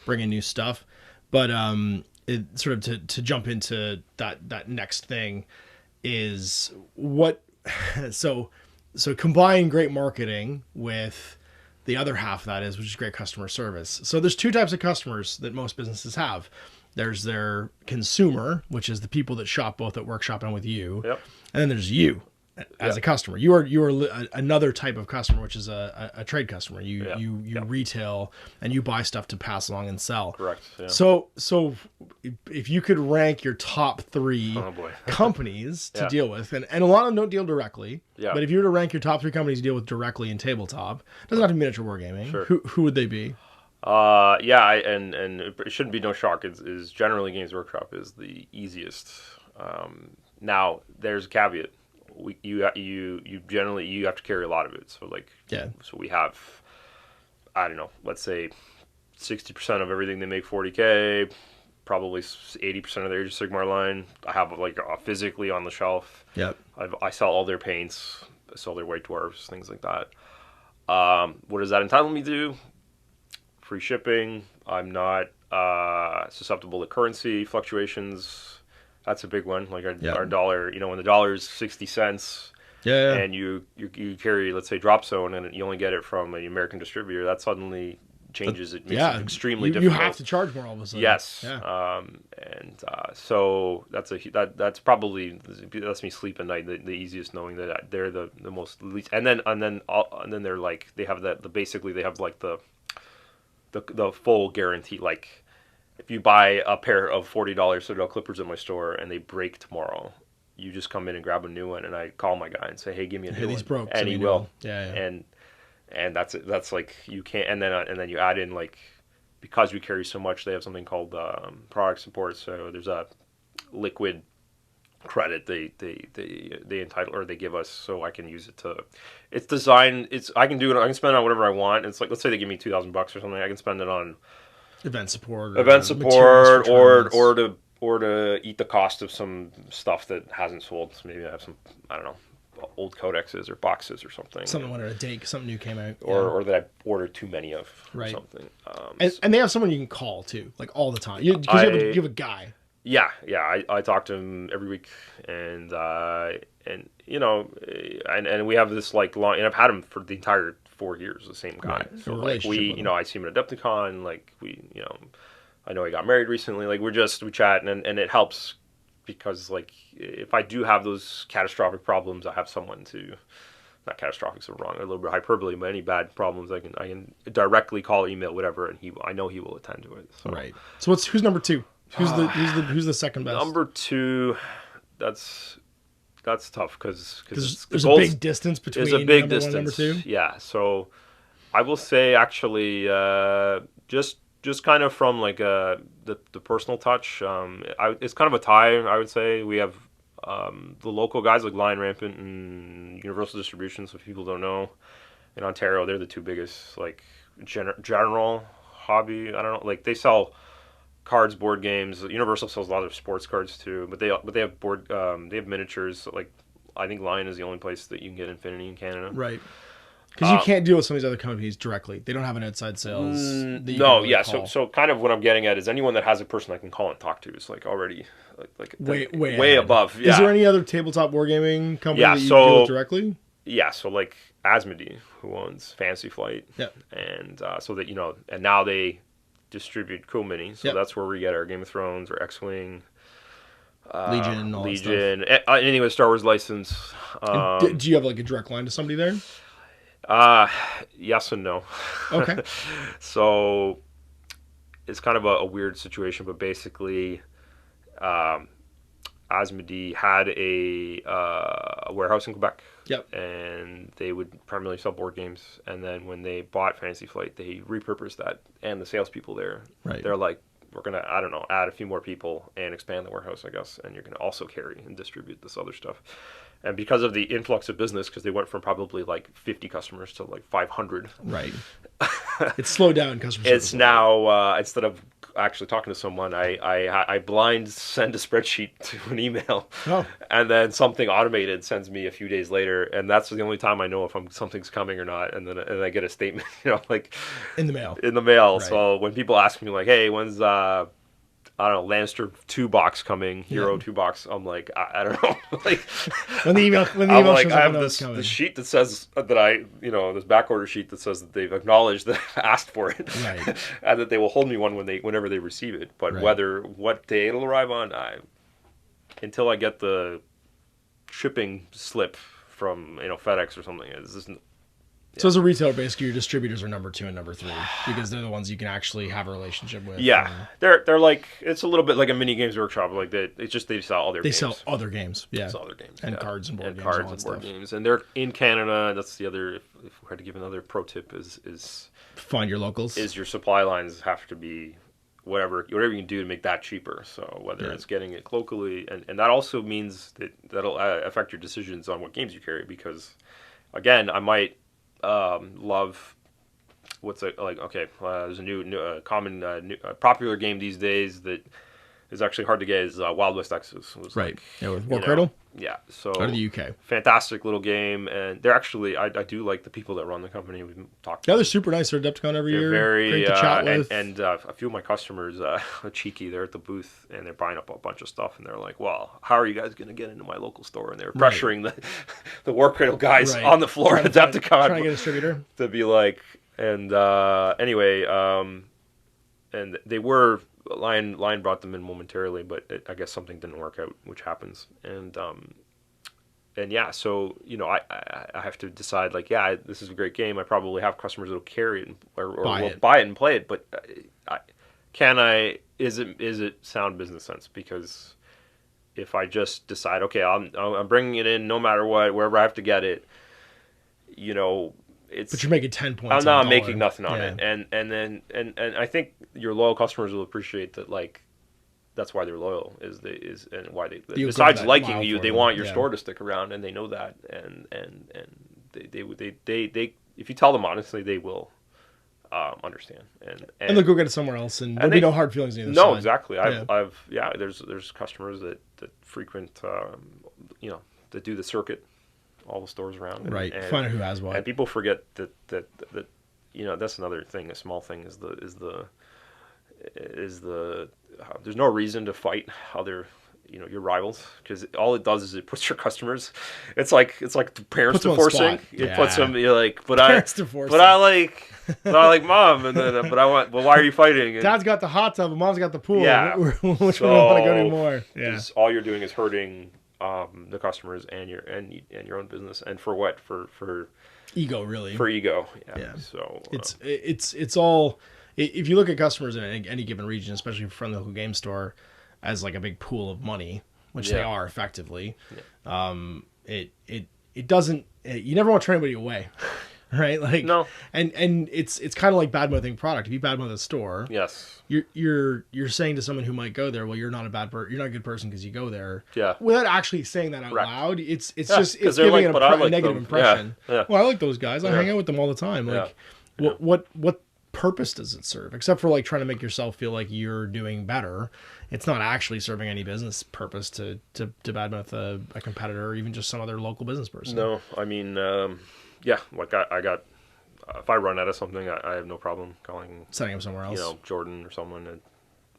bring in new stuff. But it sort of to jump into that next thing is what so combine great marketing with the other half of that which is great customer service. So there's two types of customers that most businesses have. There's their consumer, which is the people that shop both at Workshop and with you. Yep. And then there's you as a customer. You are another type of customer, which is a trade customer. You retail and you buy stuff to pass along and sell. Correct. Yeah. So if you could rank your top three companies to deal with, and a lot of them don't deal directly, but if you were to rank your top three companies to deal with directly in tabletop, doesn't have to be miniature wargaming. Sure. Who would they be? And it shouldn't be no shock. Is generally Games Workshop is the easiest. Now there's a caveat. You generally have to carry a lot of it. So we have, I don't know, let's say 60% of everything they make 40K, probably 80% of their Age of Sigmar line. I have physically on the shelf. Yep. I sell all their paints. I sell their White Dwarfs, things like that. What does that entitle me to? Free shipping. I'm not susceptible to currency fluctuations. That's a big one. Like our dollar, when the dollar is 60 cents, and you carry, let's say, Drop Zone, and you only get it from an American distributor, that suddenly changes. It makes it extremely difficult. You have to charge more all of a sudden. Yes. Yeah. So that's probably, that lets me sleep at night. The easiest, knowing that they're the most least, and then they're like, they have basically they have like the full guarantee. Like, if you buy a pair of $40 Citadel clippers at my store and they break tomorrow, you just come in and grab a new one, and I call my guy and say, hey, give me a new one. These broke, and he will. Yeah. And that's it. That's like, you can't, and then you add in, like, because we carry so much, they have something called product support. So there's a liquid credit they entitle, or they give us, so I can use it to, it's designed, I can spend it on whatever I want. It's like, let's say they give me $2,000 or something, I can spend it on event support or to eat the cost of some stuff that hasn't sold. So maybe I have some, I don't know, old codexes or boxes or something. Something went out of date, something new came out. Or that I ordered too many of, or something. And they have someone you can call too, like all the time. Because you have a guy. Yeah. I talk to him every week, and you know, and we have this like long, and I've had him for the entire 4 years, the same guy. Right. So like I see him at Adepticon, like I know he got married recently. Like we chat, and it helps because like if I do have those catastrophic problems, I have someone to. Not catastrophic, so wrong, a little bit hyperbole, but any bad problems, I can directly call, email, whatever, and I know he will attend to it. So. Right. So who's number 2? Who's the second best? Number 2, that's tough because there's a big distance between. There's a big number distance. 1 and number 2. Yeah. So I will say actually, just kind of from like the personal touch, it's kind of a tie. I would say we have. The local guys like Lion Rampant and Universal Distribution, so if people don't know, in Ontario, they're the 2 biggest, like, general hobby. I don't know, like, they sell cards, board games. Universal sells a lot of sports cards, too, but they have they have miniatures. So, like, I think Lion is the only place that you can get Infinity in Canada. Right. Because you can't deal with some of these other companies directly. They don't have an outside sales. So kind of what I'm getting at is anyone that has a person I can call and talk to is like already like way above. Yeah. Is there any other tabletop wargaming company that you deal with directly? Yeah, so like Asmodee, who owns Fantasy Flight. Yeah. And so that, and now they distribute Cool Mini. So that's where we get our Game of Thrones or X-Wing. Legion, anything with Star Wars license. Do you have like a direct line to somebody there? Yes and no. Okay. So it's kind of a weird situation, but basically, Asmodee had a warehouse in Quebec. Yep. And they would primarily sell board games. And then when they bought Fantasy Flight, they repurposed that. And the salespeople there, they're like, we're going to, I don't know, add a few more people and expand the warehouse, I guess. And you're going to also carry and distribute this other stuff. And because of the influx of business, because they went from probably like 50 customers to like 500. Right. It's slowed down customer service. It's now, instead of actually talking to someone, I blind send a spreadsheet to an email. Oh. And then something automated sends me a few days later. And that's the only time I know if something's coming or not. And then I get a statement, like. In the mail. Right. So when people ask me like, hey, when's, I don't know, Lannister 2 box coming, Hero 2 box. I'm like, I don't know. Like when the email I'm like, shows I up, have this sheet that says that this back order sheet that says that they've acknowledged that I asked for it, right. And that they will hold me one whenever they receive it. But what day it'll arrive on, until I get the shipping slip from FedEx or something, it's just. So as a retailer, basically, your distributors are number 2 and number 3 because they're the ones you can actually have a relationship with. Yeah, they're like, it's a little bit like a mini games workshop. Like it's just they sell other games. They sell other games, yeah. Sell other games and cards and board games. Cards and board games, and they're in Canada. That's the other. If we had to give another pro tip, is find your locals. Is your supply lines have to be whatever you can do to make that cheaper. So whether it's getting it locally, and that also means that'll affect your decisions on what games you carry, because again, I might. Love what's like okay there's a new common popular game these days that is actually hard to get is Wild West X's. Was right. Like, yeah, with War Cradle. Yeah, so out of the UK. Fantastic little game, and they're actually I do like the people that run the company. We've talked. Yeah, they're super nice. They're at Adepticon every year. Very great to chat with. And a few of my customers are cheeky. They're at the booth and they're buying up a bunch of stuff, and they're like, "Well, how are you guys going to get into my local store?" And they're pressuring the War Cradle guys on the floor at Adepticon, trying to get a distributor to be like. And anyway, and they were. Lion brought them in momentarily, but I guess something didn't work out, which happens. And yeah, so I have to decide like, yeah, this is a great game. I probably have customers that'll carry it or will buy it and play it, but is it sound business sense? Because if I just decide, okay, I'm bringing it in no matter what, wherever I have to get it, it's. But you're making 10 points. I'm not making nothing on it, and I think your loyal customers will appreciate that. Like, that's why they're loyal and why they besides liking you, they want your store to stick around, and they know that, and they if you tell them honestly, they will. Understand and they'll go get it somewhere else, and there'll be no hard feelings either. No, exactly. There's customers that frequent, that do the circuit, all the stores around, and find out who has what. And people forget that that's another thing. A small thing is the there's no reason to fight other. Your rivals, because all it does is it puts your customers. It's like parents divorcing. It puts them. You're like, but I like mom, and then but I want. Well, why are you fighting? And, Dad's got the hot tub, and mom's got the pool. Yeah, which one do I want to go to more? Yeah, all you're doing is hurting the customers and your own business, and for what? For ego, really. For ego, yeah. So it's all. If you look at customers in any given region, especially from the local game store, as like a big pool of money, which they are effectively, it doesn't. You never want to turn anybody away, right? Like no, and it's kind of like badmouthing product. If you badmouth a store, yes, you're saying to someone who might go there, well, you're not a good person because you go there. Yeah, without actually saying that out loud, it's just giving a negative impression. Yeah. Well, I like those guys. I hang out with them all the time. Like, what purpose does it serve, except for like trying to make yourself feel like you're doing better? It's not actually serving any business purpose to badmouth a competitor or even just some other local business person. No, I mean, like I got if I run out of something, I have no problem setting up somewhere else. Jordan or someone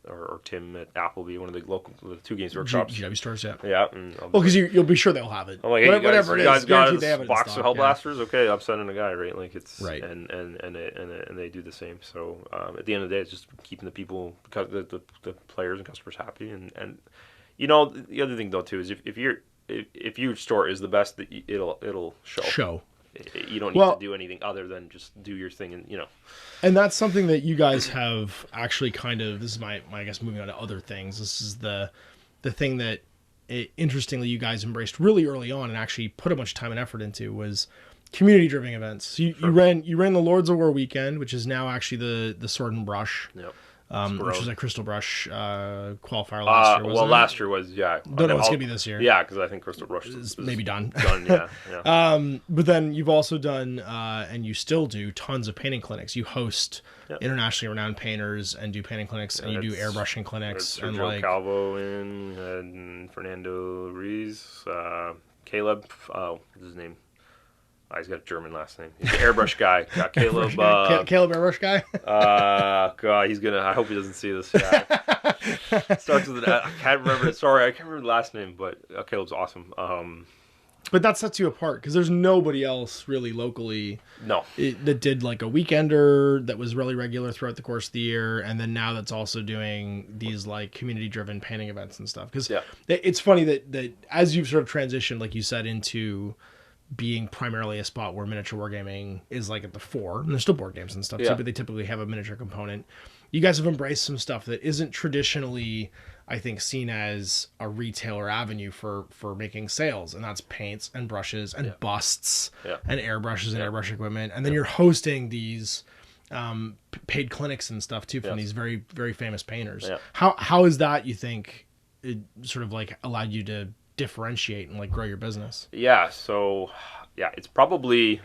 or Tim at Appleby, one of the two games workshops. GW stores, yeah. Yeah. Because you'll be sure they'll have it. I'm like, hey, whatever it is, guys got a box of Hellblasters. Okay, I'm sending a guy, right? Like it's right. And they do the same. So at the end of the day, it's just keeping the people, the players and customers happy. And the other thing though too is if your store is the best, it'll show. You don't need to do anything other than just do your thing, and And that's something that you guys have actually this is my I guess moving on to other things. This is the thing that interestingly you guys embraced really early on and actually put a bunch of time and effort into was community driven events. So you ran the Lords of War weekend, which is now actually the Sword and Brush. Yep. Which was a Crystal Brush qualifier last year. Well, last year was Don't know what's gonna be this year. Yeah, because I think Crystal Brush is maybe done. Yeah. But then you've also done, and you still do tons of painting clinics. You host internationally renowned painters and do painting clinics, and you do airbrushing clinics. And Sergio Calvo and Fernando Ruiz, Caleb. What's his name? He's got a German last name. He's an airbrush guy. Caleb. Caleb airbrush guy. God, he's gonna. I hope he doesn't see this. Yeah. Starts with an. I can't remember. Sorry, I can't remember the last name, but Caleb's awesome. But that sets you apart because there's nobody else really locally. No. That did like a weekender that was really regular throughout the course of the year, and then now that's also doing these like community-driven painting events and stuff. Because it's funny that as you've sort of transitioned, like you said, into being primarily a spot where miniature wargaming is like at the fore, and there's still board games and stuff too, but they typically have a miniature component. You guys have embraced some stuff that isn't traditionally, I think, seen as a retailer avenue for making sales, and that's paints and brushes and busts and airbrushes and airbrush equipment, and then you're hosting these paid clinics and stuff too from these very, very famous painters. How is that, you think, it sort of like allowed you to differentiate and like grow your business? So it's probably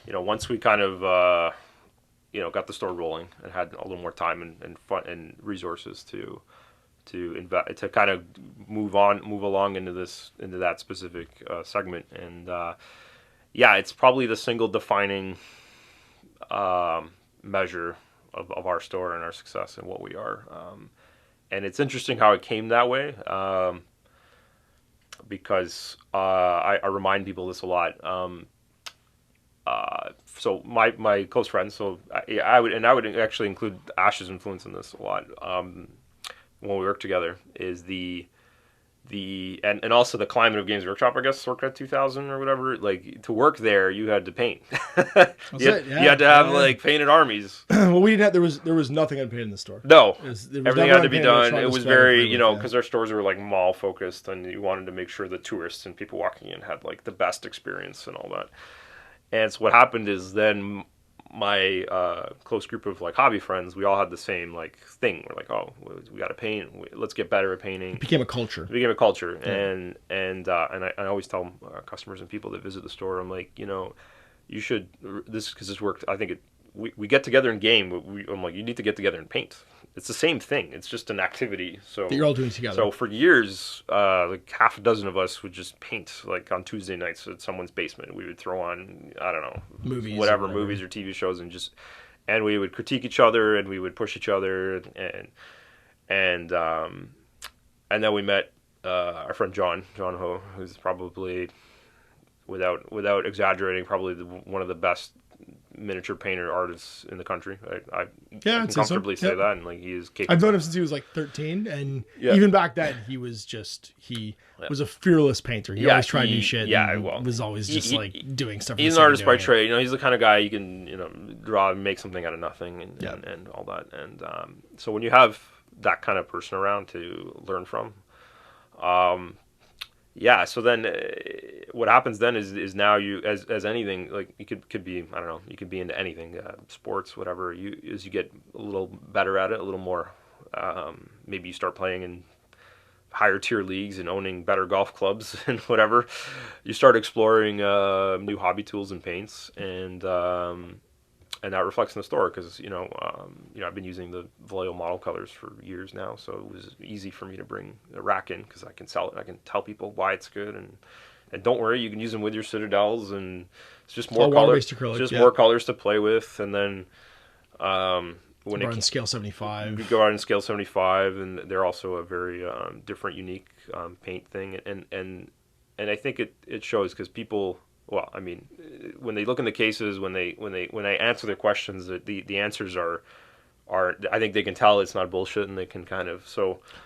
once we kind of got the store rolling and had a little more time and fun and resources to invest, to kind of move along into that specific segment, and it's probably the single defining measure of our store and our success and what we are, and it's interesting how it came that way. Because I remind people this a lot. So my close friends. So I would actually include Ash's influence in this a lot. When we work together, is and also the climate of Games Workshop, I guess, circa 2000 or whatever. Like, to work there, you had to paint. You had to have like painted armies. Well, we didn't have. There was nothing unpainted in the store. No, everything had to be done. It was very, because our stores were like mall focused, and you wanted to make sure the tourists and people walking in had like the best experience and all that. And so what happened is then my close group of like hobby friends, we all had the same like thing. We're like, oh, we got to paint. Let's get better at painting. It became a culture. Yeah. And I always tell customers and people that visit the store, I'm like, you should because this worked. I think we get together in game. I'm like, you need to get together and paint. It's the same thing. It's just an activity. So that you're all doing together. So for years, like half a dozen of us would just paint like on Tuesday nights at someone's basement. We would throw on, I don't know, movies or TV shows, and we would critique each other and we would push each other and then we met our friend John Ho, who's probably without exaggerating, probably one of the best miniature painter artists in the country. I can comfortably say that, and like he is capable. I've known him since he was like 13, and even back then he was was a fearless painter. He always tried new shit. Was always just doing stuff. He's an artist by trade. He's the kind of guy you can draw and make something out of nothing and all that. And so when you have that kind of person around to learn from, so then what happens then is now you as anything, like you could be, I don't know, you could be into anything, sports, whatever, as you get a little better at it, a little more, maybe you start playing in higher tier leagues and owning better golf clubs and whatever, you start exploring new hobby tools and paints, and that reflects in the store because I've been using the Vallejo model colors for years now, so it was easy for me to bring the rack in because I can sell it. I can tell people why it's good, and don't worry, you can use them with your Citadels, and it's just more colors, more colors to play with. And then when it scale 75, we go out in scale 75, and they're also a very different, unique paint thing, and I think it shows because people. Well, I mean, when they look in the cases, when I answer their questions, the answers are I think they can tell it's not bullshit, and they can kind of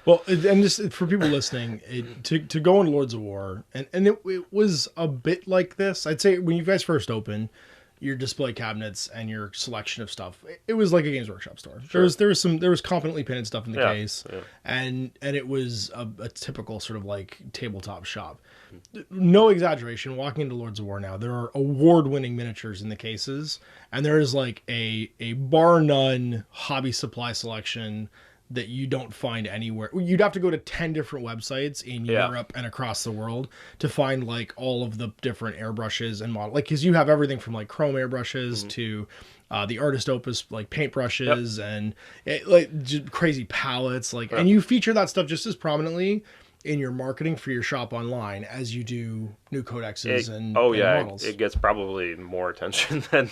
Well, and just for people listening, to go in Lords of War, and it was a bit like this. I'd say when you guys first opened, your display cabinets and your selection of stuff, it was like a Games Workshop store. Sure. There was confidently painted stuff in the case, and it was a typical sort of like tabletop shop. No exaggeration, walking into Lords of War now, there are award-winning miniatures in the cases, and there is like a bar none hobby supply selection that you don't find anywhere. You'd have to go to 10 different websites in Europe and across the world to find like all of the different airbrushes and model, like, because you have everything from like chrome airbrushes to the Artist Opus like paintbrushes and just crazy palettes, like, and you feature that stuff just as prominently in your marketing for your shop online as you do new codexes and models. It gets probably more attention than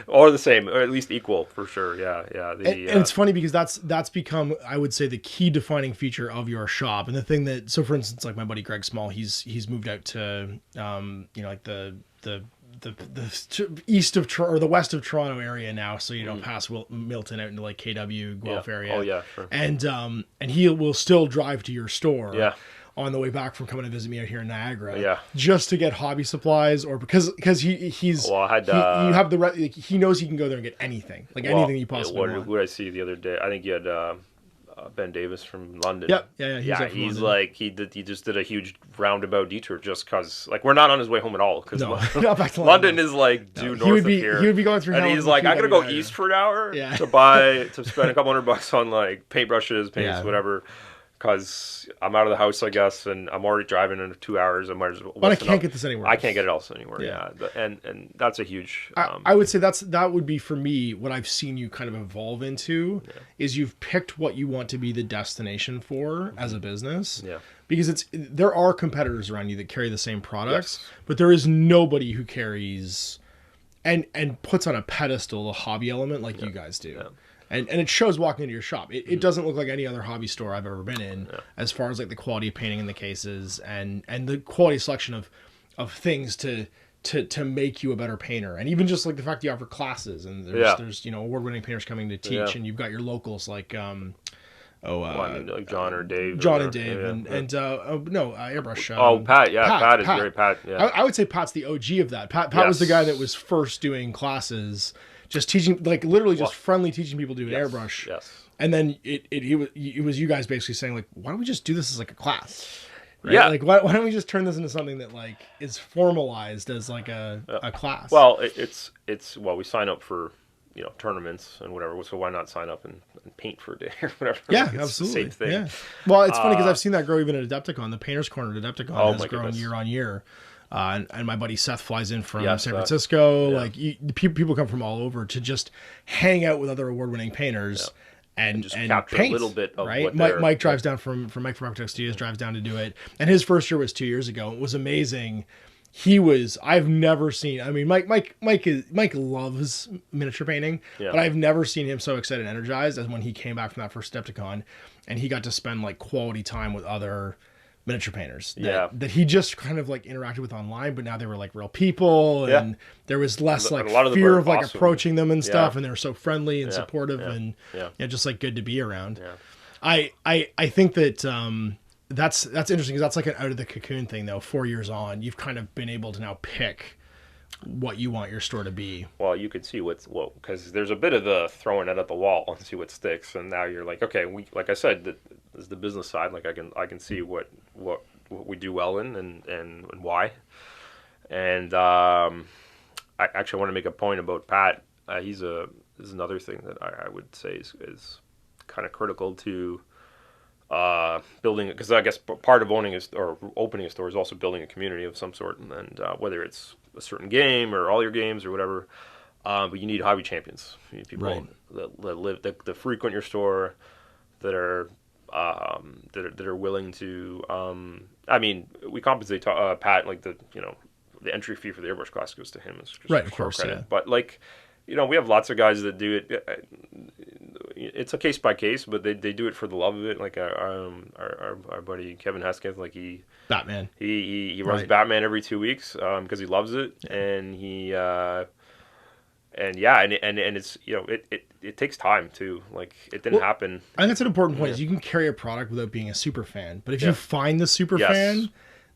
or the same, or at least equal for sure. And it's funny because that's become, I would say, the key defining feature of your shop. And the thing that, so for instance, like my buddy Greg Small, he's moved out to like the east of or the west of Toronto area now, so past Milton out into like KW Guelph area. Sure. And he will still drive to your store on the way back from coming to visit me out here in Niagara just to get hobby supplies, or because he's you have he knows he can go there and get anything, anything you possibly want. What did I see the other day? I think you had Ben Davis from London. He's like he just did a huge roundabout detour just because we're not on his way home at all because not back to London is due north of here. He would be going through, and he's like, I gotta go east for an hour to spend a couple $100 on like paintbrushes, paints, whatever. Because I'm out of the house, I guess, and I'm already driving in 2 hours. I might as well. But I can't get this anywhere else. I can't get it else anywhere. And that's a huge. I would say that would be for me what I've seen you kind of evolve into is you've picked what you want to be the destination for as a business. Yeah. Because there are competitors around you that carry the same products, but there is nobody who carries and puts on a pedestal the hobby element like you guys do. Yeah. And it shows walking into your shop. It doesn't look like any other hobby store I've ever been in as far as like the quality of painting in the cases and the quality selection of things to make you a better painter. And even just like the fact you offer classes and there's award-winning painters coming to teach and you've got your locals like like John or Dave. John and Dave, Airbrush. Pat, Pat is great. Pat, yeah. I would say Pat's the OG of that. Pat was the guy that was first doing classes, just teaching, like literally just friendly teaching people to do airbrush. Yes. And then it was you guys basically saying like, why don't we just do this as like a class? Right? Yeah. Like, why don't we just turn this into something that like is formalized as like a class? Well, we sign up for, tournaments and whatever. So why not sign up and paint for a day or whatever? Yeah, like, absolutely. Same thing. Yeah. Well, it's funny because I've seen that grow even at Adepticon. The Painters Corner at Adepticon has grown year on year. And my buddy Seth flies in from San Francisco. Like people come from all over to just hang out with other award-winning painters. Yeah. And capture paint, a little bit of right? what Mike drives down from Mike from Architect Studios, drives down to do it. And his first year was 2 years ago. It was amazing. I've never seen, I mean, Mike loves miniature painting, but I've never seen him so excited and energized as when he came back from that first Adepticon and he got to spend like quality time with other miniature painters that he just kind of like interacted with online, but now they were like real people and there was less like fear of like approaching them and stuff, and they were so friendly and supportive and just like good to be around. I think that that's interesting because that's like an out of the cocoon thing though. 4 years on, you've kind of been able to now pick what you want your store to be. Well, you could see because there's a bit of the throwing it at the wall and see what sticks, and now you're like, okay, like I said, this is the business side. Like I can see what we do well in and why. And I actually want to make a point about Pat. This is another thing that I would say is kind of critical to building, because I guess part of owning or opening a store is also building a community of some sort, and whether it's a certain game or all your games or whatever, but you need hobby champions. You need people that live that frequent your store, that are willing to. I mean, we compensate Pat, like the entry fee for the airbrush class goes to him. It's just right, of course, credit. Yeah. But like, we have lots of guys that do it. It's a case by case, but they do it for the love of it. Like our buddy Kevin Hesketh, like Batman. He runs Batman every 2 weeks because he loves it, and it's it takes time too. Like it didn't happen. I think that's an important point. Is you can carry a product without being a super fan, but if you find the super fan,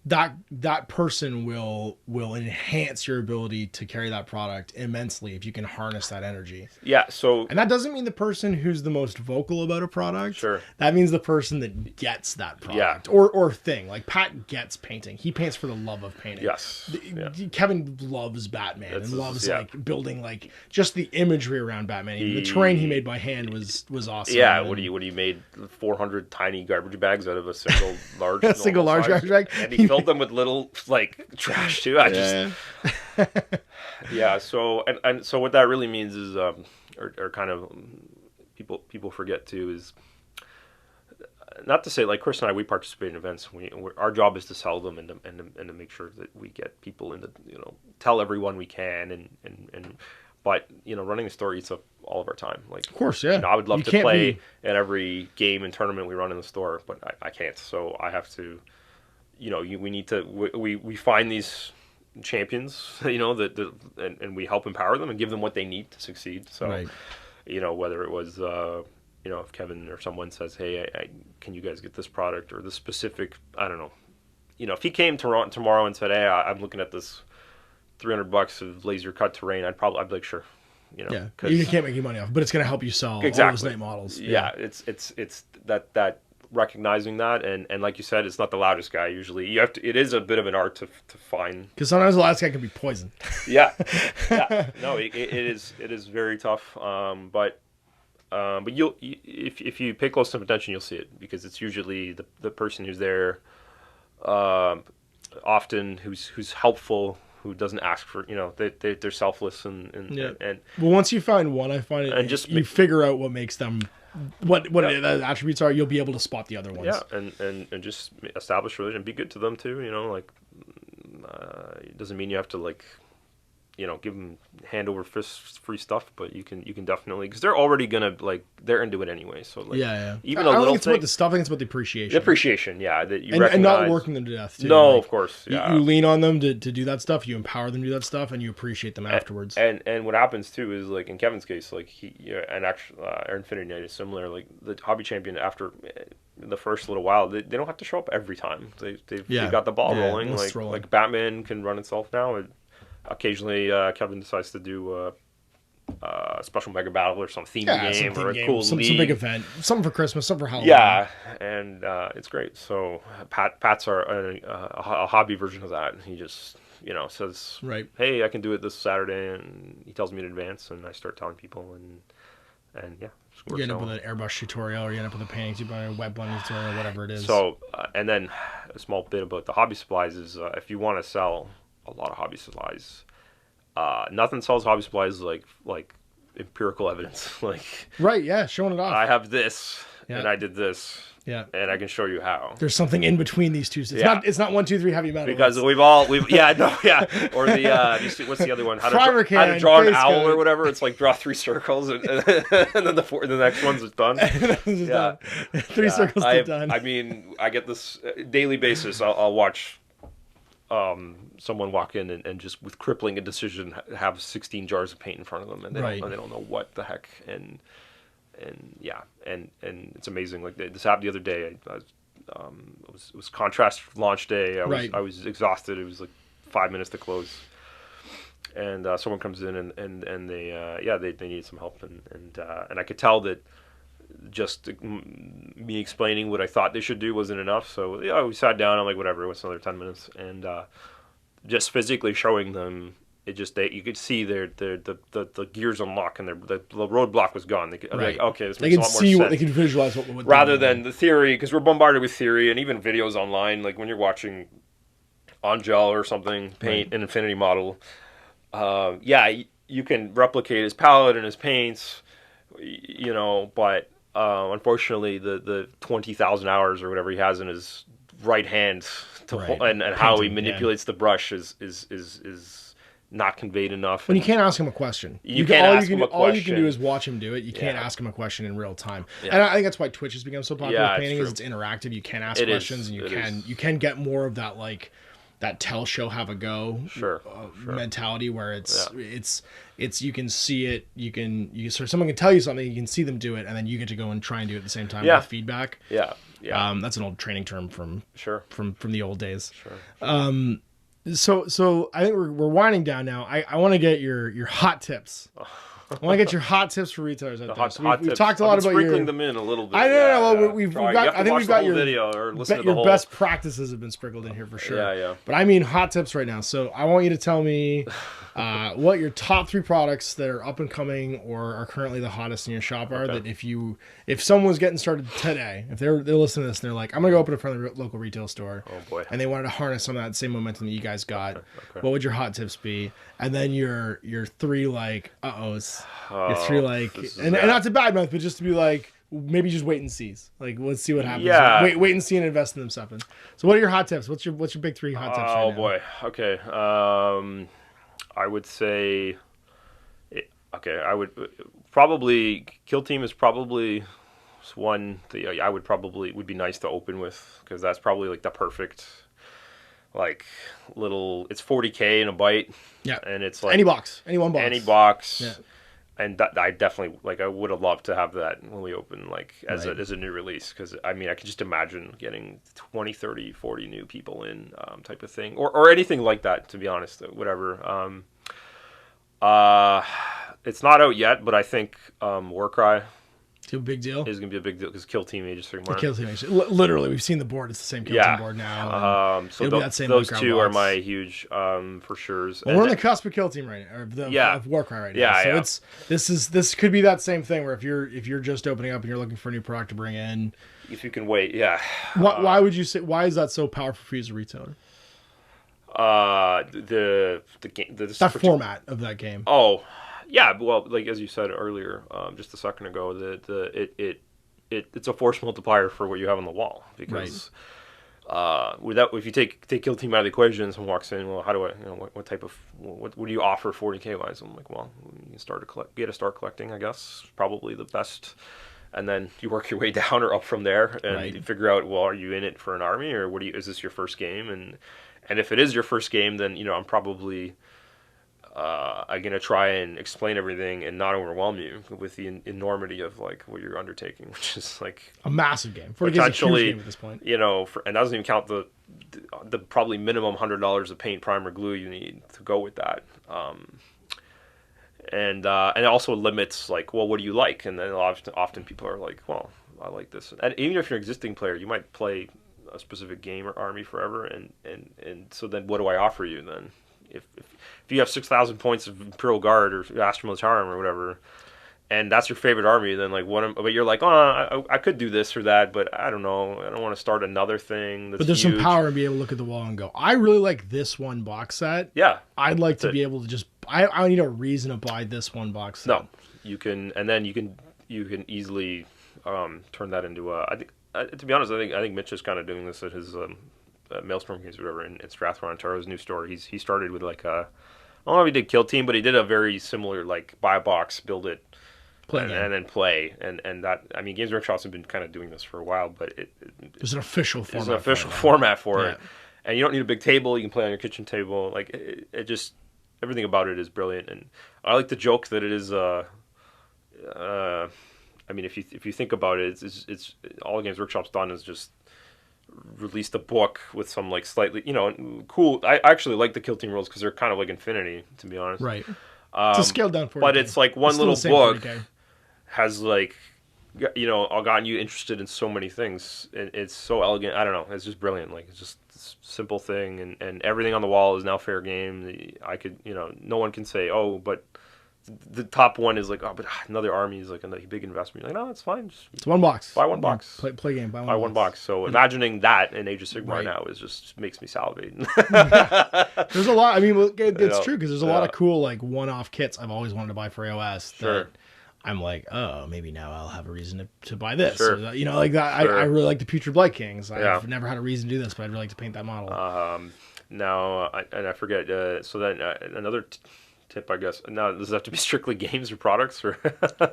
that person will enhance your ability to carry that product immensely if you can harness that energy. Yeah. So, and that doesn't mean the person who's the most vocal about a product. Sure. That means the person that gets that product or thing. Like Pat gets painting. He paints for the love of painting. Yes. Kevin loves Batman and loves like building like just the imagery around Batman. The terrain he made by hand was awesome. Yeah. What he made 400 tiny garbage bags out of a single large garbage bag. And he filled them with little like trash too. So and so what that really means is or kind of people forget too is not to say like Chris and I, we participate in events. Our job is to sell them and to make sure that we get people into tell everyone we can but running the store eats up all of our time. Like, of course, yeah. I would love to play at every game and tournament we run in the store, but I can't. So I have to. We need to we find these champions, and we help empower them and give them what they need to succeed. So, whether it was, if Kevin or someone says, hey, can you guys get this product or this specific, I don't know, if he came tomorrow and said, hey, I'm looking at this $300 of laser cut terrain, I'd be like, sure. You can't make any money off, but it's going to help you sell all those night models. Yeah, it's that recognizing that and like you said, it's not the loudest guy usually. It is a bit of an art to find, because sometimes the loudest guy can be poison. No, it is very tough, but you'll if you pay close enough attention, you'll see it, because it's usually the person who's there often who's helpful, who doesn't ask for, they're selfless and well, once you find one, I find it, and you figure out what makes them, what the attributes are, you'll be able to spot the other ones. Yeah, and just establish religion, be good to them too. It doesn't mean you have to like give them hand over fist free stuff, but you can definitely, because they're already gonna they're into it anyway. So even I don't think it's about the stuff. I think it's about the appreciation. The appreciation, yeah, that you recognize, and not working them to death. Too. No, of course, yeah. You lean on them to do that stuff. You empower them to do that stuff, and you appreciate them afterwards. And what happens too is in Kevin's case, and actually our Infinity Night is similar. Like the hobby champion, after the first little while, they don't have to show up every time. They've got the ball rolling. Like Batman can run itself now. Occasionally, Kevin decides to do a special mega battle or some theme game or a cool league. Some big event, something for Christmas, something for Halloween. Yeah, and it's great. So Pat's a hobby version of that. He just says, hey, I can do it this Saturday, and he tells me in advance, and I start telling people, and yeah. You end up with an airbrush tutorial, or you end up with a painting tutorial, a web bunny tutorial, whatever it is. So, and then a small bit about the hobby supplies is if you want to sell a lot of hobby supplies, nothing sells hobby supplies like empirical evidence. Showing it off. I have this, and I did this, and I can show you how. There's something in between these two. It's not 1, 2, 3 heavy metal. Because we've or the what's the other one? How to draw an owl or whatever. It's draw 3 circles, and then the next one's done. Done. 3 circles done. I mean, I get this daily basis. I'll watch someone walk in and just with crippling indecision have 16 jars of paint in front of them, and they don't know what the heck, and it's amazing. This happened the other day. It was contrast launch day. I was exhausted. It was 5 minutes to close, and someone comes in and they needed some help, and I could tell that just me explaining what I thought they should do wasn't enough. So we sat down. I'm like, whatever. What's another 10 minutes? And just physically showing them, you could see the gears unlock, and the roadblock was gone. They could, okay, this makes a lot more sense. They can visualize what rather than the theory, because we're bombarded with theory and even videos online. Like when you're watching on gel or something paint an Infinity model, you can replicate his palette and his paints, but unfortunately the 20,000 hours or whatever he has in his right hand to hold, and how he manipulates the brush is not conveyed enough. When you can't ask him a question. All you can do is watch him do it. You can't ask him a question in real time. Yeah. And I think that's why Twitch has become so popular with painting, is it's interactive. You can ask questions, and you can get more of that that tell, show, have a go mentality, where it's you can see it, someone can tell you something, you can see them do it, and then you get to go and try and do it at the same time with feedback. That's an old training term from the old days. So I think we're winding down now. I want to get your hot tips. I want to get your hot tips for retailers out there. So we've talked a lot about sprinkling them in a little bit. I know. Well, we've got. I think we've got your video or listen to the your whole. Best practices have been sprinkled in here for sure. Yeah. But I mean hot tips right now. So I want you to tell me what your top 3 products that are up and coming or are currently the hottest in your shop are. That if someone was getting started today, if they're listening to this and they're like, I'm gonna go open a friendly local retail store. Oh boy. And they wanted to harness some of that same momentum that you guys got. What would your hot tips be? And then your 3 uh-ohs. Your 3 and not to badmouth, but just to be maybe just wait and sees. Let's see what happens. Yeah. Wait and see and invest in them something. So what are your hot tips? What's your big 3 hot tips right now? Oh boy. Okay. I would say, I would probably Kill Team is probably one that I would be nice to open with, because that's probably the perfect little. It's $40K in a bite. Yeah. And it's any box, any one box, any box. Yeah. And I definitely I would have loved to have that when we open as a new release, because I can just imagine getting 20, 30, 40 new people in type of thing, or anything like that, to be honest. Whatever. It's not out yet, but I think Warcry a big deal. Is going to be a big deal, because Kill Team Age of Sigmar. Kill Team Age. Literally, we've seen the board. It's the same Kill Team board now. So those 2 are my huge for sure. Well, we're on the cusp of Kill Team right now, or of Warcry right now. So this could be that same thing, where if you're just opening up and you're looking for a new product to bring in, if you can wait, why would you say? Why is that so powerful for you as a retailer? The game, that format of that game. Oh. Yeah, well, as you said earlier, just a second ago, it's a force multiplier for what you have on the wall, because if you take Kill Team out of the equation, someone walks in, well, how do I, what type of, what do you offer 40K wise? I'm like, well, you can start collecting, I guess, probably the best. And then you work your way down or up from there, and you figure out, well, are you in it for an army, or is this your first game? And if it is your first game, then I'm probably I'm gonna try and explain everything and not overwhelm you with the enormity of like what you're undertaking, which is like a massive game. Potentially, a huge game at this point. And that doesn't even count the probably minimum $100 of paint, primer, glue you need to go with that. And it also limits like, well, what do you like? And then often people are like, well, I like this. And even if you're an existing player, you might play a specific game or army forever, and so then what do I offer you then? If you have 6,000 points of Imperial Guard or Astra Militarum or whatever, and that's your favorite army, then like but you're like, oh, I could do this or that, but I don't know. I don't want to start another thing. But there's some power in being able to look at the wall and go, I really like this one box set. Yeah, I'd like to be able to just. I need a reason to buy this one box set. No, you can, and then you can easily turn that into a. I think to be honest, I think Mitch is kind of doing this at his Maelstrom games or whatever in Strathmore, Ontario's new store. He started with like I don't know if he did Kill Team, but he did a very similar like buy a box, build it, and then play. And that, I mean, Games Workshop's have been kind of doing this for a while, but there's an official format. There's an official format for it, and you don't need a big table. You can play on your kitchen table. Like it just everything about it is brilliant, and I like the joke that it is. I mean, if you think about it, it's all Games Workshop's done is just released a book with some like slightly cool. I actually like the Kill Team rules because they're kind of like Infinity, to be honest. Right. It's a scaled down 40K. But it's like one little book 40K. Has like all gotten you interested in so many things. It's so elegant. I don't know. It's just brilliant. Like it's just this simple thing, and everything on the wall is now fair game. I could no one can say, oh, but the top one is like, oh, but another army is like a big investment. You're like, no, it's fine. It's one box. Buy one box. Play game. Buy one box. So imagining that in Age of Sigmar now is just makes me salivate. There's a lot. I mean, it's true because there's a lot of cool like one-off kits I've always wanted to buy for AOS. That I'm like, oh, maybe now I'll have a reason to buy this. Sure. Or, like that. Sure. I really like the Putrid Blight Kings. I've never had a reason to do this, but I'd really like to paint that model. Now, I forget. So then another tip, I guess. Now, does it have to be strictly games or products? Or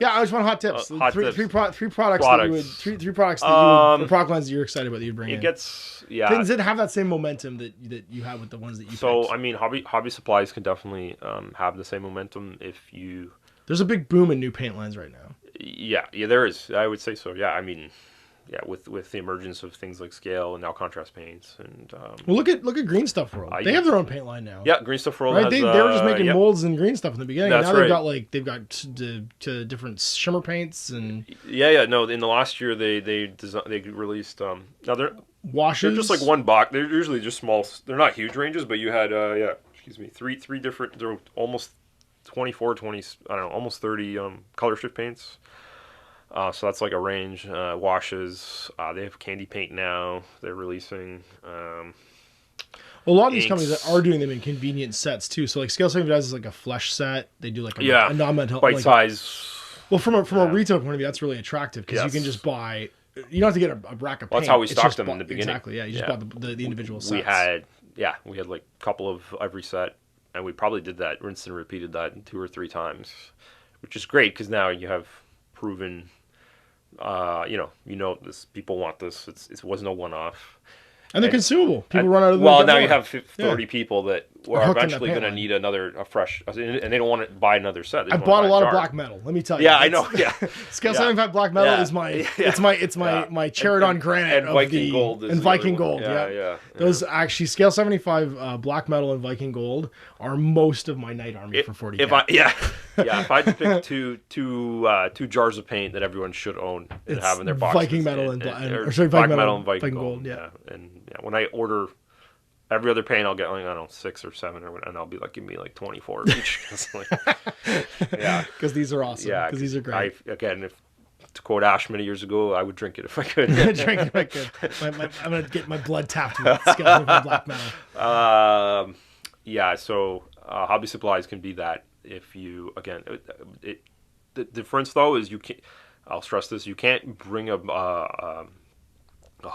yeah, I just want hot tips. Three products that you would, three products that you would, product lines that you're excited about that you'd bring in. Things that have that same momentum that you have with the ones that you picked. I mean, hobby supplies can definitely have the same momentum if you. There's a big boom in new paint lines right now. Yeah, there is. I would say so. Yeah, I mean. Yeah, with the emergence of things like scale and now contrast paints and well, look at Green Stuff World. They have their own paint line now. Yeah, Green Stuff World. Right, has, they were just making molds and green stuff in the beginning. That's now right. they've got different shimmer paints and. Yeah. No, in the last year they released now they're washes. They're just like one box. They're usually just small. They're not huge ranges, but you had three different. They're almost 24, 20. I don't know, almost 30 color shift paints. So that's like a range. Washes. They have candy paint now. They're releasing. A lot of these companies that are doing them in convenient sets too. So like Scale 75 is like a flesh set. They do like a non-metal bite size. Well, from a retail point of view, that's really attractive because you can just buy. You don't have to get a rack of paint. Well, that's how we stocked them in the beginning. Exactly. Yeah, you just bought the individual sets. We had like a couple of every set, and we probably did that, rinsed and repeated that 2 or 3 times, which is great because now you have proven. This people want this. It wasn't a one-off, and they're consumable. People run out of them. Well, now you have 30 people that are eventually going to need a fresh, and they don't want to buy another set. I bought a lot of black metal. Let me tell you. Yeah, I know. Yeah, Scale 75 black metal is my my Charodon granite and Viking gold and Viking gold. Yeah. Those actually Scale 75 black metal and Viking gold are most of my night army for 40. If I had to pick two jars of paint that everyone should own and have in their boxes, Viking metal and Viking gold. Yeah, when I order every other paint, I'll get like, I don't know, 6 or 7 or whatever, and I'll be like, give me like 24 each. Because these are awesome. Yeah, because these are great. If to quote Ash many years ago, I would drink it if I could. Drink it if I could. I'm gonna get my blood tapped with Scale 75 black metal. So hobby supplies can be that. If you the difference though is you can't. I'll stress this: you can't bring a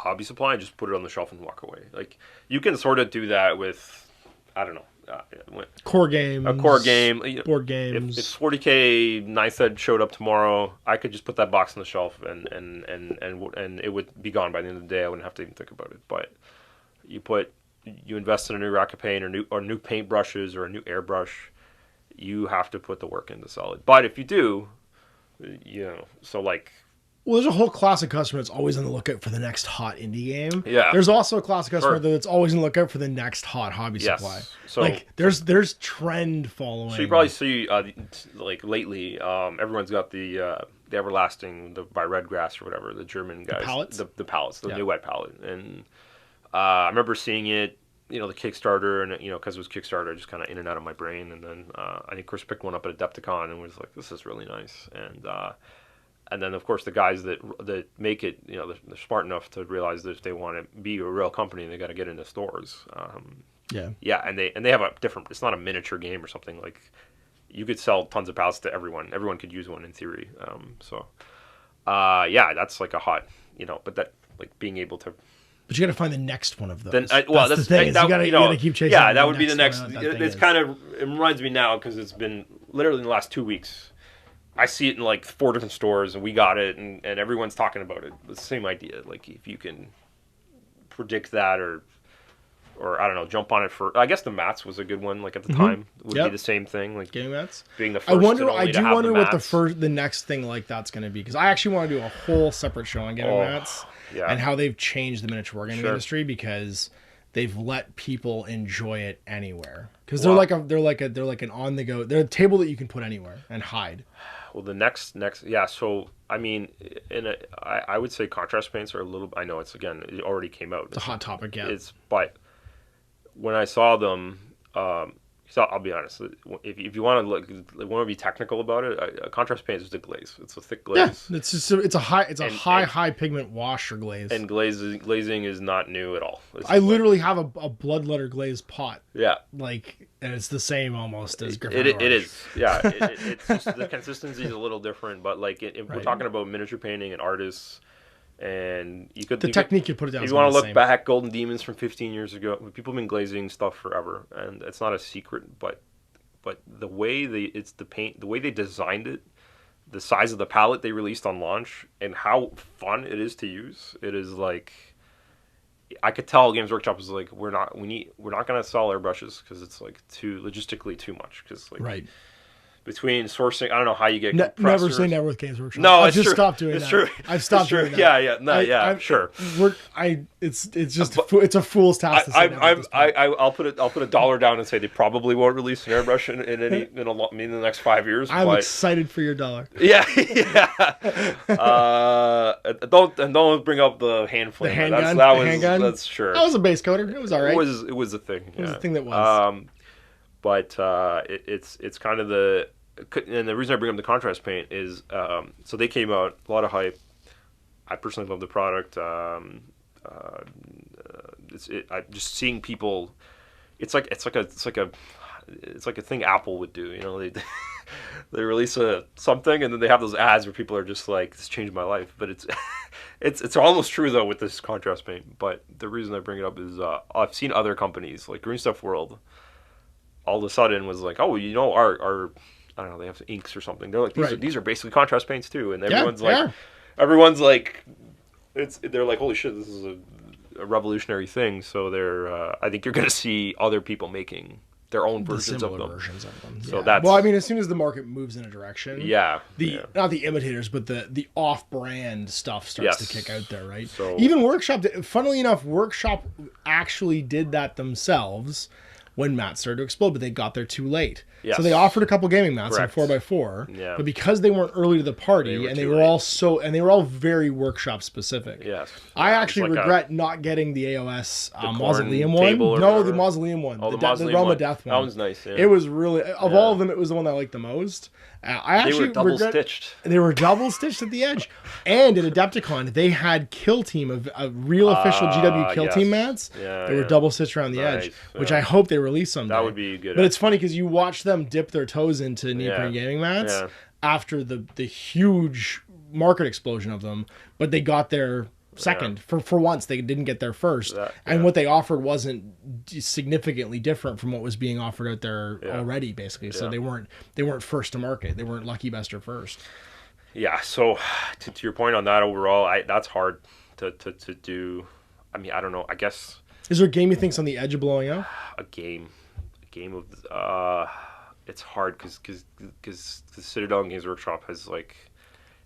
Hobby Supply and just put it on the shelf and walk away. Like, you can sort of do that with, I don't know. Core games. A core game. Board games. If 40K Ninth Ed showed up tomorrow, I could just put that box on the shelf and it would be gone by the end of the day. I wouldn't have to even think about it. But you invest in a new rack of paint or new paint brushes or a new airbrush, you have to put the work in to sell it. But if you do, so like... Well, there's a whole class of customer that's always on the lookout for the next hot indie game. Yeah. There's also a class of customer that's always on the lookout for the next hot hobby supply. So like there's trend following. So you probably see like lately, everyone's got the Everlasting, by Redgrass or whatever, the German guys. The pallets? The pallets, the new wet pallet. And I remember seeing it, the Kickstarter, and because it was Kickstarter, just kind of in and out of my brain. And then I think Chris picked one up at Adepticon and was like, this is really nice. And then, of course, the guys that make it, they're smart enough to realize that if they want to be a real company, they got to get into stores. Yeah, and they have a different. It's not a miniature game or something. Like, you could sell tons of pallets to everyone. Everyone could use one in theory. That's like a hot, but that, like, being able to. But you got to find the next one of those. That's the thing. You got to keep chasing. Yeah, that would be the next. It reminds me now because it's been literally in the last 2 weeks. I see it in like 4 different stores, and we got it, and everyone's talking about it. The same idea, like if you can predict that, or I don't know, jump on it for. I guess the mats was a good one. Like at the time, would be the same thing. Like gaming mats, being the first. I do wonder what the next thing like that's going to be, because I actually want to do a whole separate show on gaming mats and how they've changed the miniature wargaming industry, because they've let people enjoy it anywhere, because they're like an on the go. They're a table that you can put anywhere and hide. Well, the next, so, I mean, I would say contrast paints are a little, I know it already came out. It's a hot topic, yeah. But when I saw them, so I'll be honest, if you want to be technical about it, a contrast paint is just a glaze. It's a thick glaze. Yeah, it's a high pigment wash or glaze. And glazing is not new at all. I literally have a bloodletter glaze pot. Yeah. And it's the same almost as Griffin. It is. Yeah. It's just the consistency is a little different, but like if we're talking about miniature painting and artists, and technique you put it down. If you want to look back, Golden Demons from 15 years ago, people have been glazing stuff forever, and it's not a secret. But the way the way they designed it, the size of the palette they released on launch, and how fun it is to use, it is like, I could tell Games Workshop was like, we're not going to sell airbrushes because it's like logistically too much, because like between sourcing, I don't know how you get never say never with Games Workshop. No, I've just stopped doing that. It's true. I've stopped doing that. Sure. It's a fool's task to say I'll put $1 down and say they probably won't release an airbrush in the next 5 years. I'm excited for your $1. Yeah. Don't bring up the hand flame. The handgun. That's sure. That was a base coater. It was all right. It was a thing. It was a thing that was. But it's kind of the. And the reason I bring up the contrast paint is, so they came out, a lot of hype. I personally love the product. Just seeing people, it's like a thing Apple would do. They release something, and then they have those ads where people are just like, "This changed my life." But it's almost true though with this contrast paint. But the reason I bring it up is I've seen other companies like Green Stuff World. All of a sudden was like, oh, our I don't know, they have inks or something. They're like, these are basically contrast paints too, and everyone's like, they're like, holy shit, this is a revolutionary thing. So I think you're going to see other people making their own versions of them. So that's, well, I mean, as soon as the market moves in a direction, not the imitators, but the off-brand stuff starts to kick out there, right? So, even Workshop, funnily enough, Workshop actually did that themselves when mats started to explode, but they got there too late. Yes. So they offered a couple gaming mats in 4x4, but because they weren't early to the party, they were all very Workshop specific. Yes. I actually regret not getting the AOS Mausoleum one. No, the Mausoleum one. Oh, the Realm of Death one. That one's nice. Yeah. It was really, of all of them, it was the one I liked the most. They were double stitched. They were double stitched at the edge. And at Adepticon, they had Kill Team, of real official GW Kill Team mats. They were double stitched around the edge, which I hope they release someday. That would be good. But it's funny because you watch them dip their toes into neoprene gaming mats after the huge market explosion of them, but they got there second. For once, they didn't get there first. And what they offered wasn't significantly different from what was being offered out there already, basically. So they weren't first to market. They weren't lucky best or first. Yeah. So to your point on that overall, that's hard to do. I mean, I don't know. I guess. Is there a game you think's on the edge of blowing out? A game of it's hard because the Citadel and Games Workshop has like.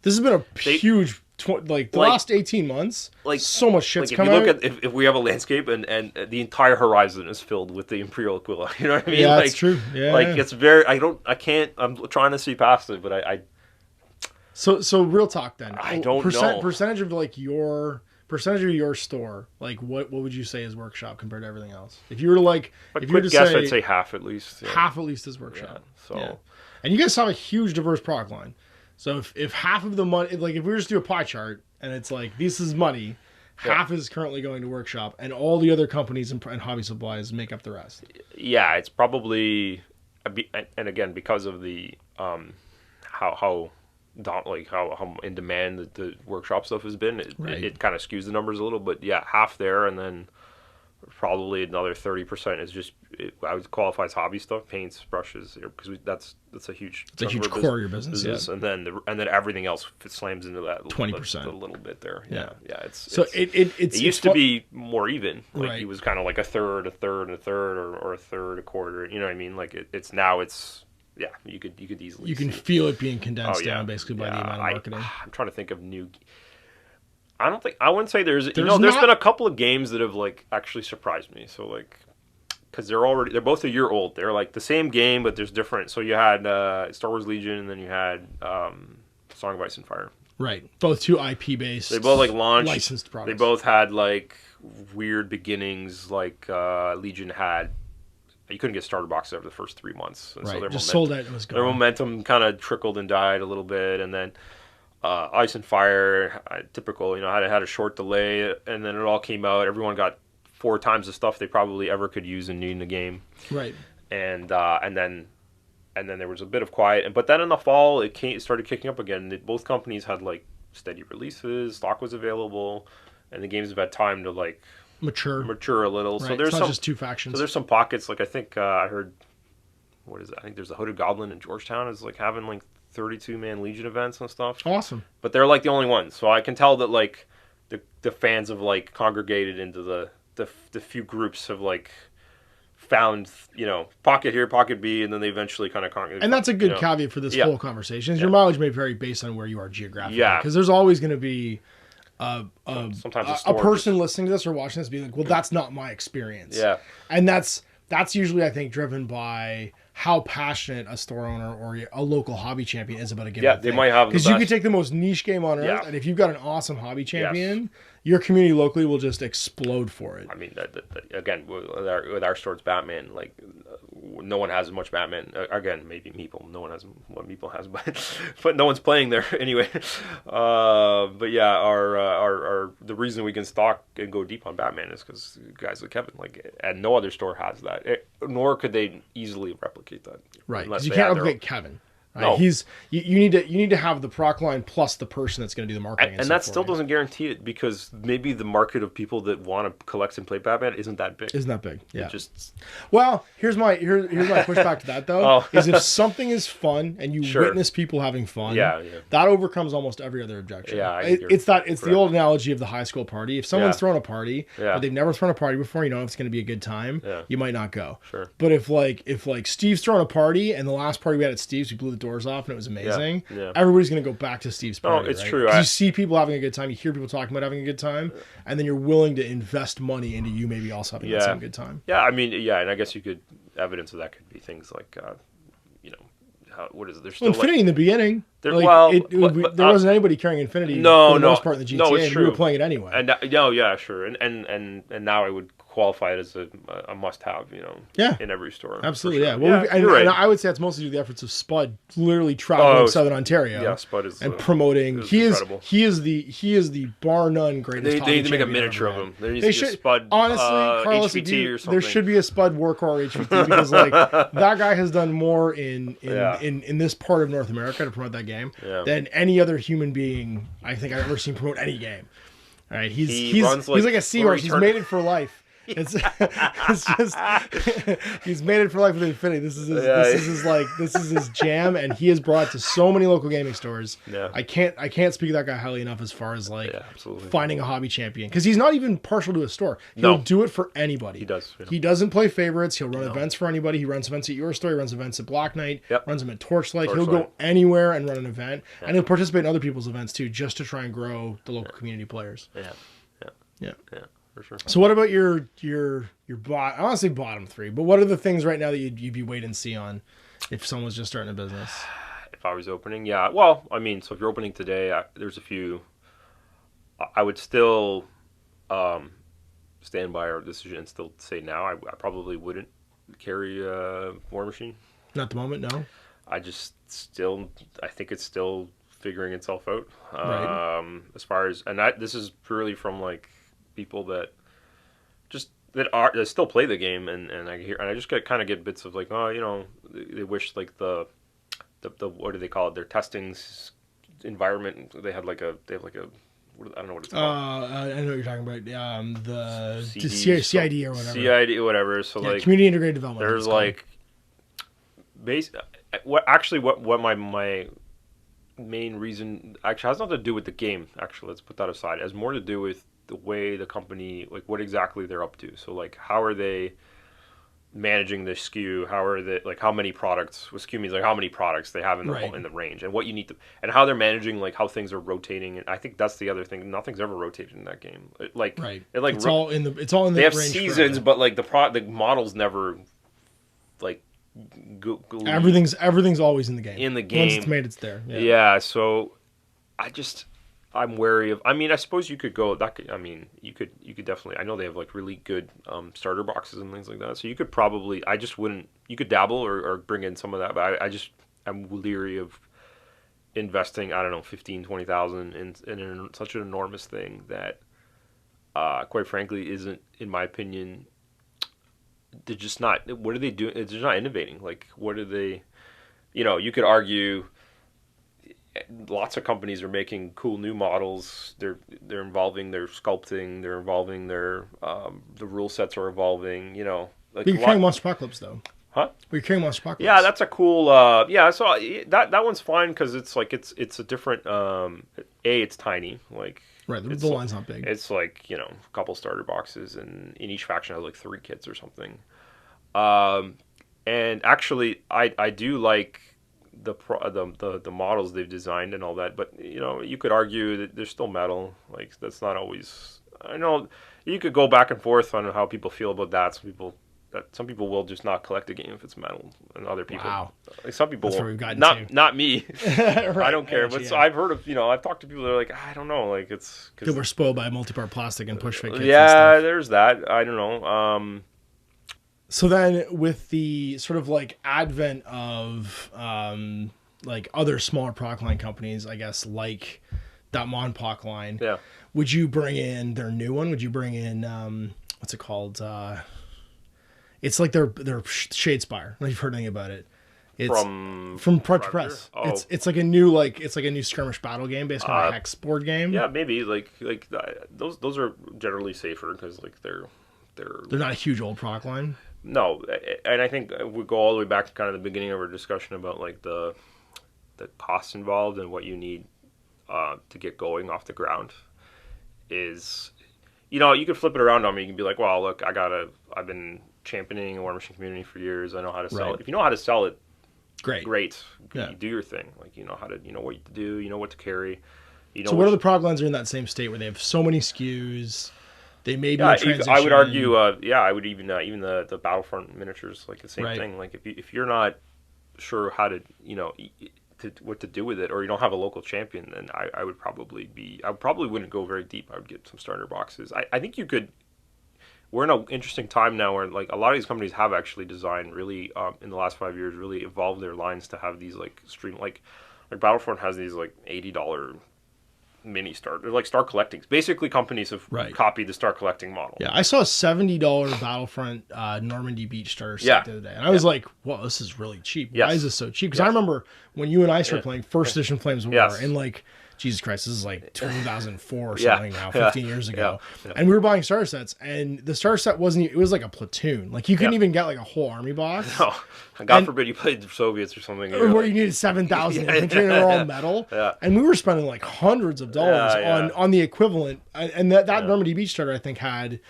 This has been a huge the last 18 months. So much shit's come out. If you look at if we have a landscape and the entire horizon is filled with the Imperial Aquila, you know what I mean? Yeah, that's true. Yeah, it's very. I'm trying to see past it, but I. So real talk then. I don't know. Percentage of percentage of your store, what would you say is Workshop compared to everything else? If you were to I'd say half at least. Yeah. Half at least is Workshop. Yeah, and you guys have a huge diverse product line. So if half of the money, if we were just do a pie chart and it's this is money, half is currently going to Workshop, and all the other companies and hobby supplies make up the rest. Yeah, it's probably, and again because of the how in demand the Workshop stuff has been, it kind of skews the numbers a little. But yeah, half there, and then probably another 30% is just I would qualify as hobby stuff, paints, brushes, because that's a huge core of your business. Yeah. And then everything else slams into that 20% a little bit there. Yeah. It used to be more even. It was kind of like a third, a third, a third, or a third, a quarter. You know what I mean? It's now you could easily feel it being condensed down basically by the amount of marketing. I'm trying to think of new. I wouldn't say there's been a couple of games that have actually surprised me. So because they're both a year old. They're the same game, but there's different. So you had Star Wars Legion, and then you had Song of Ice and Fire. Right, both 2 IP based. They both launched licensed products. They both had weird beginnings. Legion had. You couldn't get starter boxes after the first 3 months. And so just sold out and was gone. Their momentum kind of trickled and died a little bit, and then. Ice and Fire, typical, had a short delay, and then it all came out. Everyone got 4 times the stuff they probably ever could use and need in the game. Right. And then there was a bit of quiet, but then in the fall it started kicking up again. Both companies had steady releases, stock was available, and the games have had time to mature a little. Right. So there's not just 2 factions. So there's some pockets. I think I heard, what is it? I think there's a Hooded Goblin in Georgetown is having 32-man Legion events and stuff. Awesome. But they're the only ones. So I can tell that the fans have congregated into the few groups have found pocket here, pocket B, and then they eventually kind of congregate. And that's a good caveat for this whole conversation. Your mileage may vary based on where you are geographically. Yeah. Because there's always going to be a person listening to this or watching this being well, that's not my experience. Yeah. And that's usually, I think, driven by how passionate a store owner or a local hobby champion is about a given thing. They might have because you could take the most niche game on earth, and if you've got an awesome hobby champion, your community locally will just explode for it. I mean, again, with our store, it's Batman. No one has as much Batman. Again, maybe Meeple. No one has what Meeple has, but no one's playing there anyway. But yeah, our the reason we can stock and go deep on Batman is because guys like Kevin, and no other store has that. Nor could they easily replicate that. Right, because you can't replicate Kevin. Right? No. You need to have the product line plus the person that's going to do the marketing. And that still doesn't guarantee it because maybe the market of people that want to collect and play Batman isn't that big. Yeah. Well, here's my pushback to that though. Is if something is fun and you witness people having fun, that overcomes almost every other objection. Yeah, it's the old analogy of the high school party. If someone's thrown a party, but they've never thrown a party before, you know if it's going to be a good time. Yeah. You might not go. Sure. But if Steve's throwing a party and the last party we had at Steve's, we blew the doors off and it was amazing. Yeah. Everybody's going to go back to Steve's party. Oh, it's right? true. You see people having a good time, you hear people talking about having a good time, and then you're willing to invest money into you maybe also having the same good time. Yeah, I mean, and I guess you could evidence of that could be things like, what is it? There's still Infinity in the beginning. There wasn't anybody carrying Infinity for the most part in the GTA. No, it's true. And we were playing it anyway. And sure. And now I would qualify it as a must-have, in every store. Absolutely, sure. Well, and I would say it's mostly due to the efforts of Spud literally traveling Southern Ontario. Yeah, Spud is promoting. He is the bar none greatest. They need to make a miniature of him. There needs to be a Spud honestly, Carlos, HVT or something. There should be a Spud Warcore HVT because that guy has done more in this part of North America to promote that game than any other human being I think I've ever seen promote any game. All right, he's like a seahorse. He's mated for life. It's just he's made it for life with Infinity. This is his jam, and he has brought it to so many local gaming stores. Yeah. I can't speak of that guy highly enough as far as finding a hobby champion, because he's not even partial to a store. He'll do it for anybody. He does. Yeah. He doesn't play favorites. He'll run events for anybody. He runs events at your store. He runs events at Black Knight. Runs them at Torchlight. He'll go anywhere and run an event, and he'll participate in other people's events too, just to try and grow the local community players. Yeah. For sure. So what about your I want to say bottom three, but what are the things right now that you'd be wait and see on if someone was just starting a business? If I was opening, yeah. Well, I mean, so if you're opening today, there's a few. I would still stand by our decision and still say now I probably wouldn't carry a War Machine. Not at the moment, no. I think it's still figuring itself out. Right. As far as, and this is purely from like people that still play the game, and I just kind of get bits of like, oh, you know, they wish like the what do they call it, their testing environment, they have like a I don't know what it's called. I know what you're talking about. The CID or whatever. CID or whatever. So like community integrated development. There's like what my main reason actually has nothing to do with the game. Actually, let's put that aside. It has more to do with the way the company, like what exactly they're up to. So like, how are they managing the SKU? How are they, like, how many products, with SKU means like how many products they have in the range, and what you need to, and how they're managing like how things are rotating. And I think that's the other thing. Nothing's ever rotated in that game. It's all in the they have seasons, but like the models never like everything's always in the game. Once it's made, it's there. So I'm wary of. I mean, I suppose you could go. You could definitely. I know they have like really good starter boxes and things like that. So you could probably. I just wouldn't. You could dabble or bring in some of that. But I'm leery of investing. I don't know, 15,000, 20,000 in such an enormous thing that, quite frankly, isn't, in my opinion. They're just not. What are they doing? They're just not innovating. Like, what are they? You know, you could argue. Lots of companies are making cool new models. They're involving their sculpting. They're involving their the rule sets are evolving. You know, like but you're carrying Monster Apocalypse though, huh? You're carrying Monster Apocalypse. Yeah, that's a cool. Yeah, so that one's fine because it's like it's a different. It's tiny. Like right, the line's not big. It's like, you know, a couple starter boxes, and in each faction has like 3 kits or something. And actually, I do like the models they've designed and all that, but you know, you could argue that they're still metal. Like, that's not always. I know you could go back and forth on how people feel about that. Some people will just not collect a game if it's metal, and other people. Wow. Like, some people won't. Not me. Right, I don't care. But so I've heard of, you know, I've talked to people that are like, I don't know, like it's people are spoiled by multi-part plastic and push fit kits. Yeah, and there's that. I don't know. So then, with the sort of like advent of like other smaller product line companies, I guess, like that Monpoc line, would you bring in their new one? Would you bring in what's it called? It's like their Shadespire. I don't know if you've heard anything about it. It's from Prep to Press. Oh. It's like a new skirmish battle game based on a hex board game. Yeah, maybe like those are generally safer because like they're not a huge old product line. No, and I think we go all the way back to kind of the beginning of our discussion about like the costs involved and what you need to get going off the ground. Is, you know, you could flip it around on me. You can be like, well, look, I've been championing a War Machine community for years. I know how to sell it. If you know how to sell it, great. You do your thing. Like, you know how to, you know what to do. You know what to carry. You know. So what are the product lines are in that same state where they have so many SKUs? They may be in transition. I would argue, I would even the Battlefront miniatures, like the same thing. Like if you're not sure how to, you know, what to do with it, or you don't have a local champion, then I probably wouldn't go very deep. I would get some starter boxes. I think you could. We're in an interesting time now where like a lot of these companies have actually designed really in the last 5 years really evolved their lines to have these like like Battlefront has these like $80 mini start. They're like Star Collectings. Basically, companies have copied the Star Collecting model. Yeah, I saw a $70 Battlefront Normandy Beach starter set the other day, and I was like, "Whoa, this is really cheap. Why is this so cheap?" Because I remember when you and I started playing First Edition Flames of War in like Jesus Christ, this is like 2004 or something now, 15 years ago. And we were buying starter sets, and the starter set it was like a platoon. Like you couldn't even get like a whole army box. No, God forbid you played the Soviets or something. Where you needed 7,000 infantry and they're all metal. And we were spending like hundreds of dollars on the equivalent. And that Normandy Beach starter, I think, had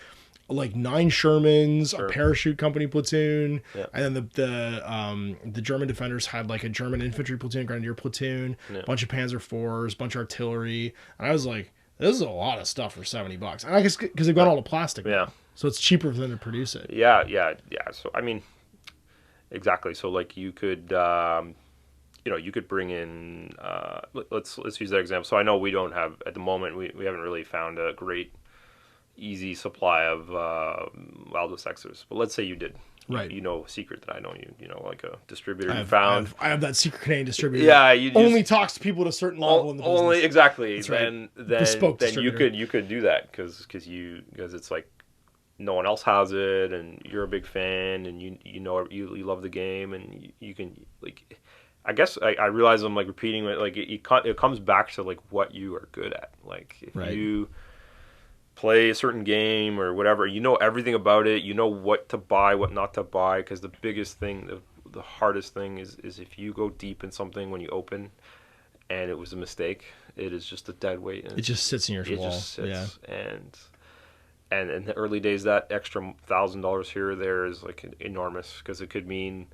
like 9 Shermans, a parachute company platoon, and then the German defenders had like a German infantry platoon, grenadier platoon, a bunch of Panzer IVs, bunch of artillery, and I was like, this is a lot of stuff for $70. And I guess because they've got all the plastic, so it's cheaper for them to produce it. Yeah. So I mean, exactly. So like you could, you could bring in. Let's use that example. So I know we don't have at the moment. We haven't really found a great easy supply of Waldo Sexers, but let's say you did, right? You know, a secret that I know like a distributor you found. I have that secret Canadian distributor. Yeah, you only talks to people at a certain level in the business. Only exactly. That's then you could do that because it's like no one else has it, and you're a big fan, and you love the game, and you can like. I guess I realize I'm like repeating it. Like it comes back to like what you are good at. Like if you play a certain game or whatever, you know everything about it, you know what to buy, what not to buy, because the biggest thing, the hardest thing is if you go deep in something when you open and it was a mistake, it is just a dead weight. And it just sits in your wall. It just sits. And in the early days, that extra $1,000 here or there is like enormous, because it could mean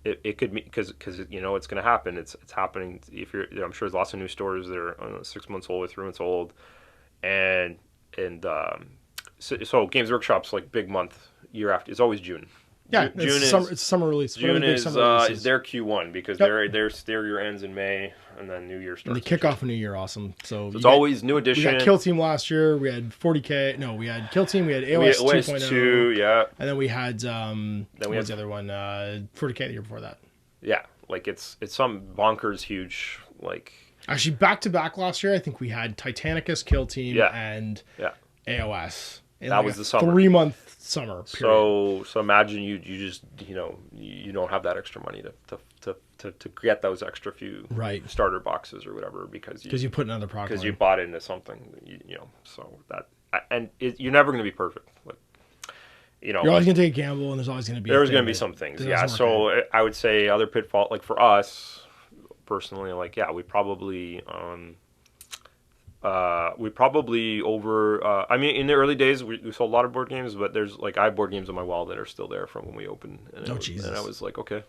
it could mean because it's going to happen. It's happening. I'm sure there's lots of new stores that are 6 months old or 3 months old. And so Games Workshop's like big month year after. It's always June. Yeah, it's summer release. June is their Q1 because their year ends in May, and then New Year starts. And they kick off a new year awesome. So it's always new edition. We got Kill Team last year. We had 40K. No, we had Kill Team. We had AOS 2.0. Yeah. And then we had what's the other one? 40K the year before that. Yeah, like it's some bonkers huge like. Actually, back-to-back last year, I think we had Titanicus, Kill Team, and AOS. That was the summer. 3-month summer period. So imagine you just you don't have that extra money to get those extra few starter boxes or whatever because you put another product because you bought into something so that you're never going to be perfect. Like, you're always going to take a gamble, and there's always going to be some things. Yeah, so I would say other pitfall like for us. Personally, like we probably over. I mean, in the early days, we sold a lot of board games, but there's like I have board games on my wall that are still there from when we opened. And Jesus! And I was like, okay,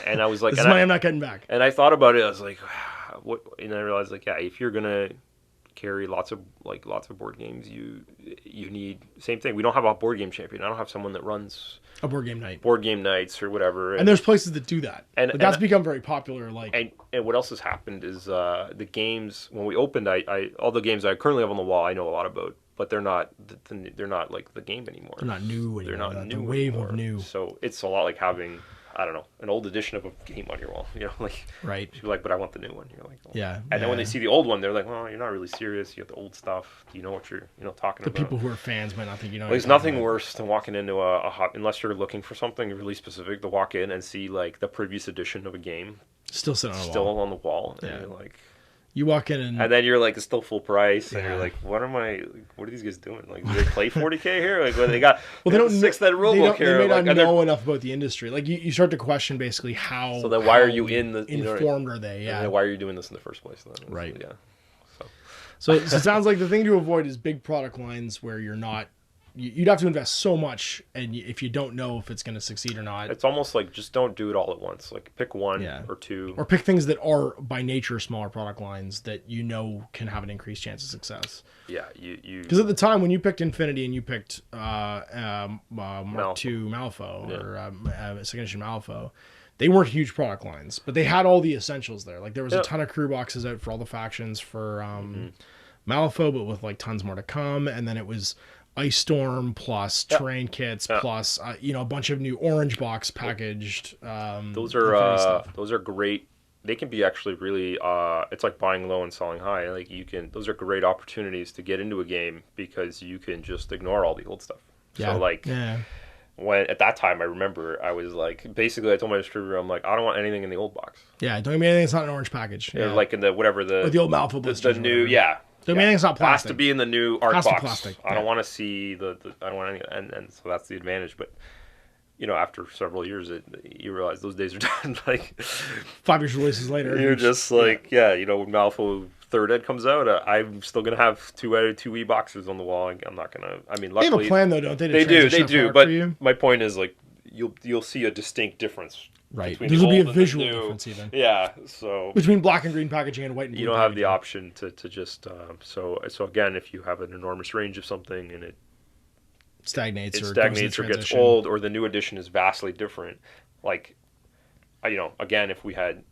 and I was like, this is money I'm not getting back. And I thought about it. I was like, what? And I realized like, if you're gonna carry lots of board games, you need same thing. We don't have a board game champion. I don't have someone that runs a board game nights or whatever. And there's places that do that. And that's become very popular. Like and what else has happened is the games when we opened, I all the games I currently have on the wall I know a lot about, but they're not like the game anymore. They're not new anymore. They're not new the wave anymore. Of new. So it's a lot like having I don't know, an old edition of a game on your wall. Like right. People are like, but I want the new one. You're like, oh. Yeah. And then when they see the old one, they're like, well, you're not really serious. You have the old stuff. Do you know what you're talking about? The people who are fans might not think you know. There's nothing worse than walking into a hot, unless you're looking for something really specific, to walk in and see like the previous edition of a game still sitting on the wall. And you're like. You walk in and then you're like, it's still full price, and you're like, what are these guys doing? Like, do they play 40K here? Like, what they got? Well, they don't six-headed rule book here. They may not know enough about the industry. Like, you start to question basically how. So then, why are you in the informed are they? Yeah. And then why are you doing this in the first place? Then? Right. Yeah. So it sounds like the thing to avoid is big product lines where you're not. You'd have to invest so much, and if you don't know if it's going to succeed or not, it's almost like just don't do it all at once. Like pick one or two, or pick things that are by nature smaller product lines that can have an increased chance of success. Yeah, because at the time when you picked Infinity and you picked Mark II Malifaux or Second Edition Malifaux, they weren't huge product lines, but they had all the essentials there. Like there was a ton of crew boxes out for all the factions for Malifaux, but with like tons more to come, and then it was Ice Storm plus terrain kits plus a bunch of new orange box packaged. Those are great. They can be actually really. It's like buying low and selling high. Like those are great opportunities to get into a game because you can just ignore all the old stuff. Yeah. So like, when at that time I remember I was like, basically I told my distributor, I'm like, I don't want anything in the old box. Yeah, don't give me anything that's not an orange package. Yeah. Like in the whatever or the old mouthful blisters. The new Don't give me anything that's not plastic. It has to be in the new art box. Plastic. I don't want to see the I don't want any, and so that's the advantage. But after several years, you realize those days are done. Like 5 years releases later, you're just like, when Mouthful Third Ed comes out, I'm still gonna have two E boxes on the wall. I'm not gonna. I mean, luckily they have a plan though, don't they? They do. But my point is, like, you'll see a distinct difference. Right. There will be a visual difference even. Yeah. So between black and green packaging and white and blue. You don't have the option to just so again, if you have an enormous range of something and it stagnates or gets old, or the new edition is vastly different. Like, again, if we had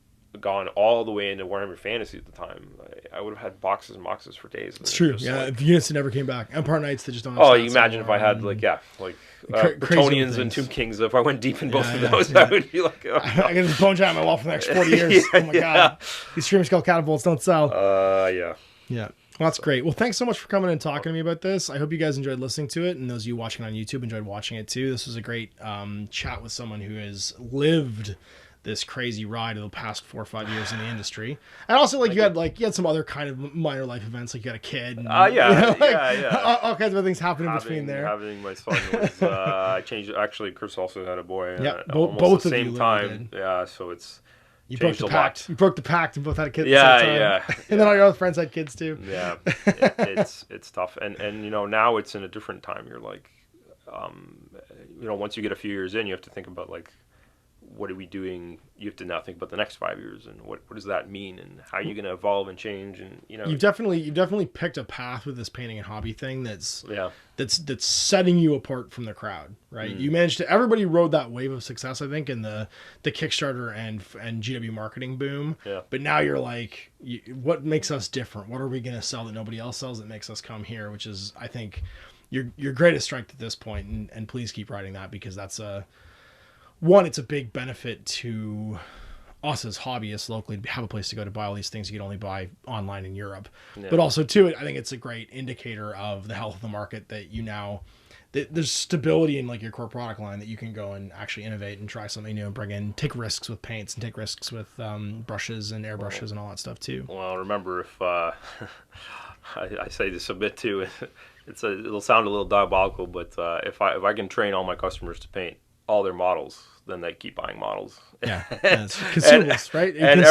gone all the way into Warhammer Fantasy at the time, I would have had boxes and boxes for days. It's true. Yeah, if units that never came back. Empire Knights that just don't. Oh, you imagine if I had Bretonians and Tomb Kings. If I went deep in both of those, I would be like, I get this bone giant on my wall for the next 40 years. Oh my god, these Stream Skull catapults don't sell. Yeah. Well, that's great. Well, thanks so much for coming and talking to me about this. I hope you guys enjoyed listening to it, and those of you watching on YouTube enjoyed watching it too. This was a great chat with someone who has lived this crazy ride of the past 4 or 5 years in the industry, and also you had some other kind of minor life events, like you had a kid. And, all kinds of things happened in between there. Having my son was I changed. Actually, Chris also had a boy. Both at the same time. Did. Yeah, so it's. You broke the pact. You broke the pact and both had a kid. And then all your other friends had kids too. Yeah, it's tough, and now it's in a different time. You're like, once you get a few years in, you have to think about like, what are we doing? You have to now think about the next 5 years and what does that mean and how are you going to evolve and change, and you've definitely picked a path with this painting and hobby thing that's setting you apart from the crowd, right? You managed to, everybody rode that wave of success, I think, in the Kickstarter and GW marketing boom. Yeah. But now you're like, what makes us different? What are we going to sell that nobody else sells that makes us come here? Which is, I think, your greatest strength at this point, and please keep riding that, because that's it's a big benefit to us as hobbyists locally to have a place to go to buy all these things you can only buy online in Europe. Yeah. But also too, I think it's a great indicator of the health of the market that there's stability in like your core product line, that you can go and actually innovate and try something new and take risks with paints and take risks with brushes and airbrushes and all that stuff too. Well, remember, if I say this a bit too, it'll sound a little diabolical, but if I can train all my customers to paint all their models, then they keep buying models. Yeah, consumables, right? And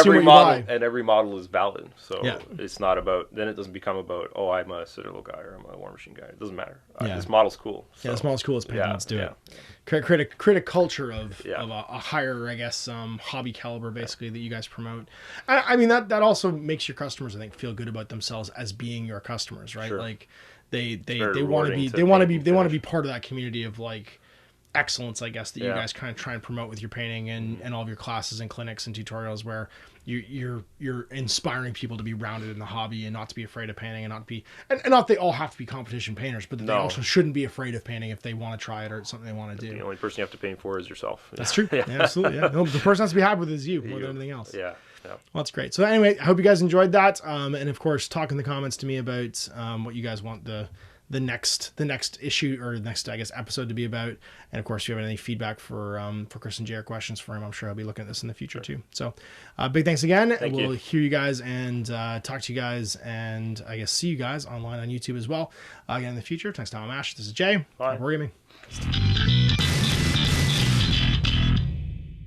every model is valid. So it's not about, then it doesn't become about, I'm a Citadel guy or I'm a War Machine guy. It doesn't matter. This model's cool. So. This model's cool. Let's paint it. Let's do it. Create a culture of a higher, I guess, hobby caliber, basically, that you guys promote. I mean, that also makes your customers, I think, feel good about themselves as being your customers, right? Sure. Like they want to be part of that community of like excellence, I guess, that you guys kind of try and promote with your painting and all of your classes and clinics and tutorials, where you're inspiring people to be rounded in the hobby and not to be afraid of painting, and not they all have to be competition painters, but they also shouldn't be afraid of painting if they want to try it or it's something they want to do. The only person you have to paint for is yourself. That's true. Yeah, absolutely. Yeah. No, the person has to be happy with is you more than anything else. Yeah. Well, that's great. So anyway, I hope you guys enjoyed that. And of course, talk in the comments to me about what you guys want the next issue, or next, I guess, episode to be about. And of course, if you have any feedback for Chris and Jay, or questions for him, I'm sure I'll be looking at this in the future too. So big thanks again. We'll hear you guys and talk to you guys, and I guess see you guys online on YouTube as well again in the future. Next time I'm Ash, this is Jay. Bye. War Gaming.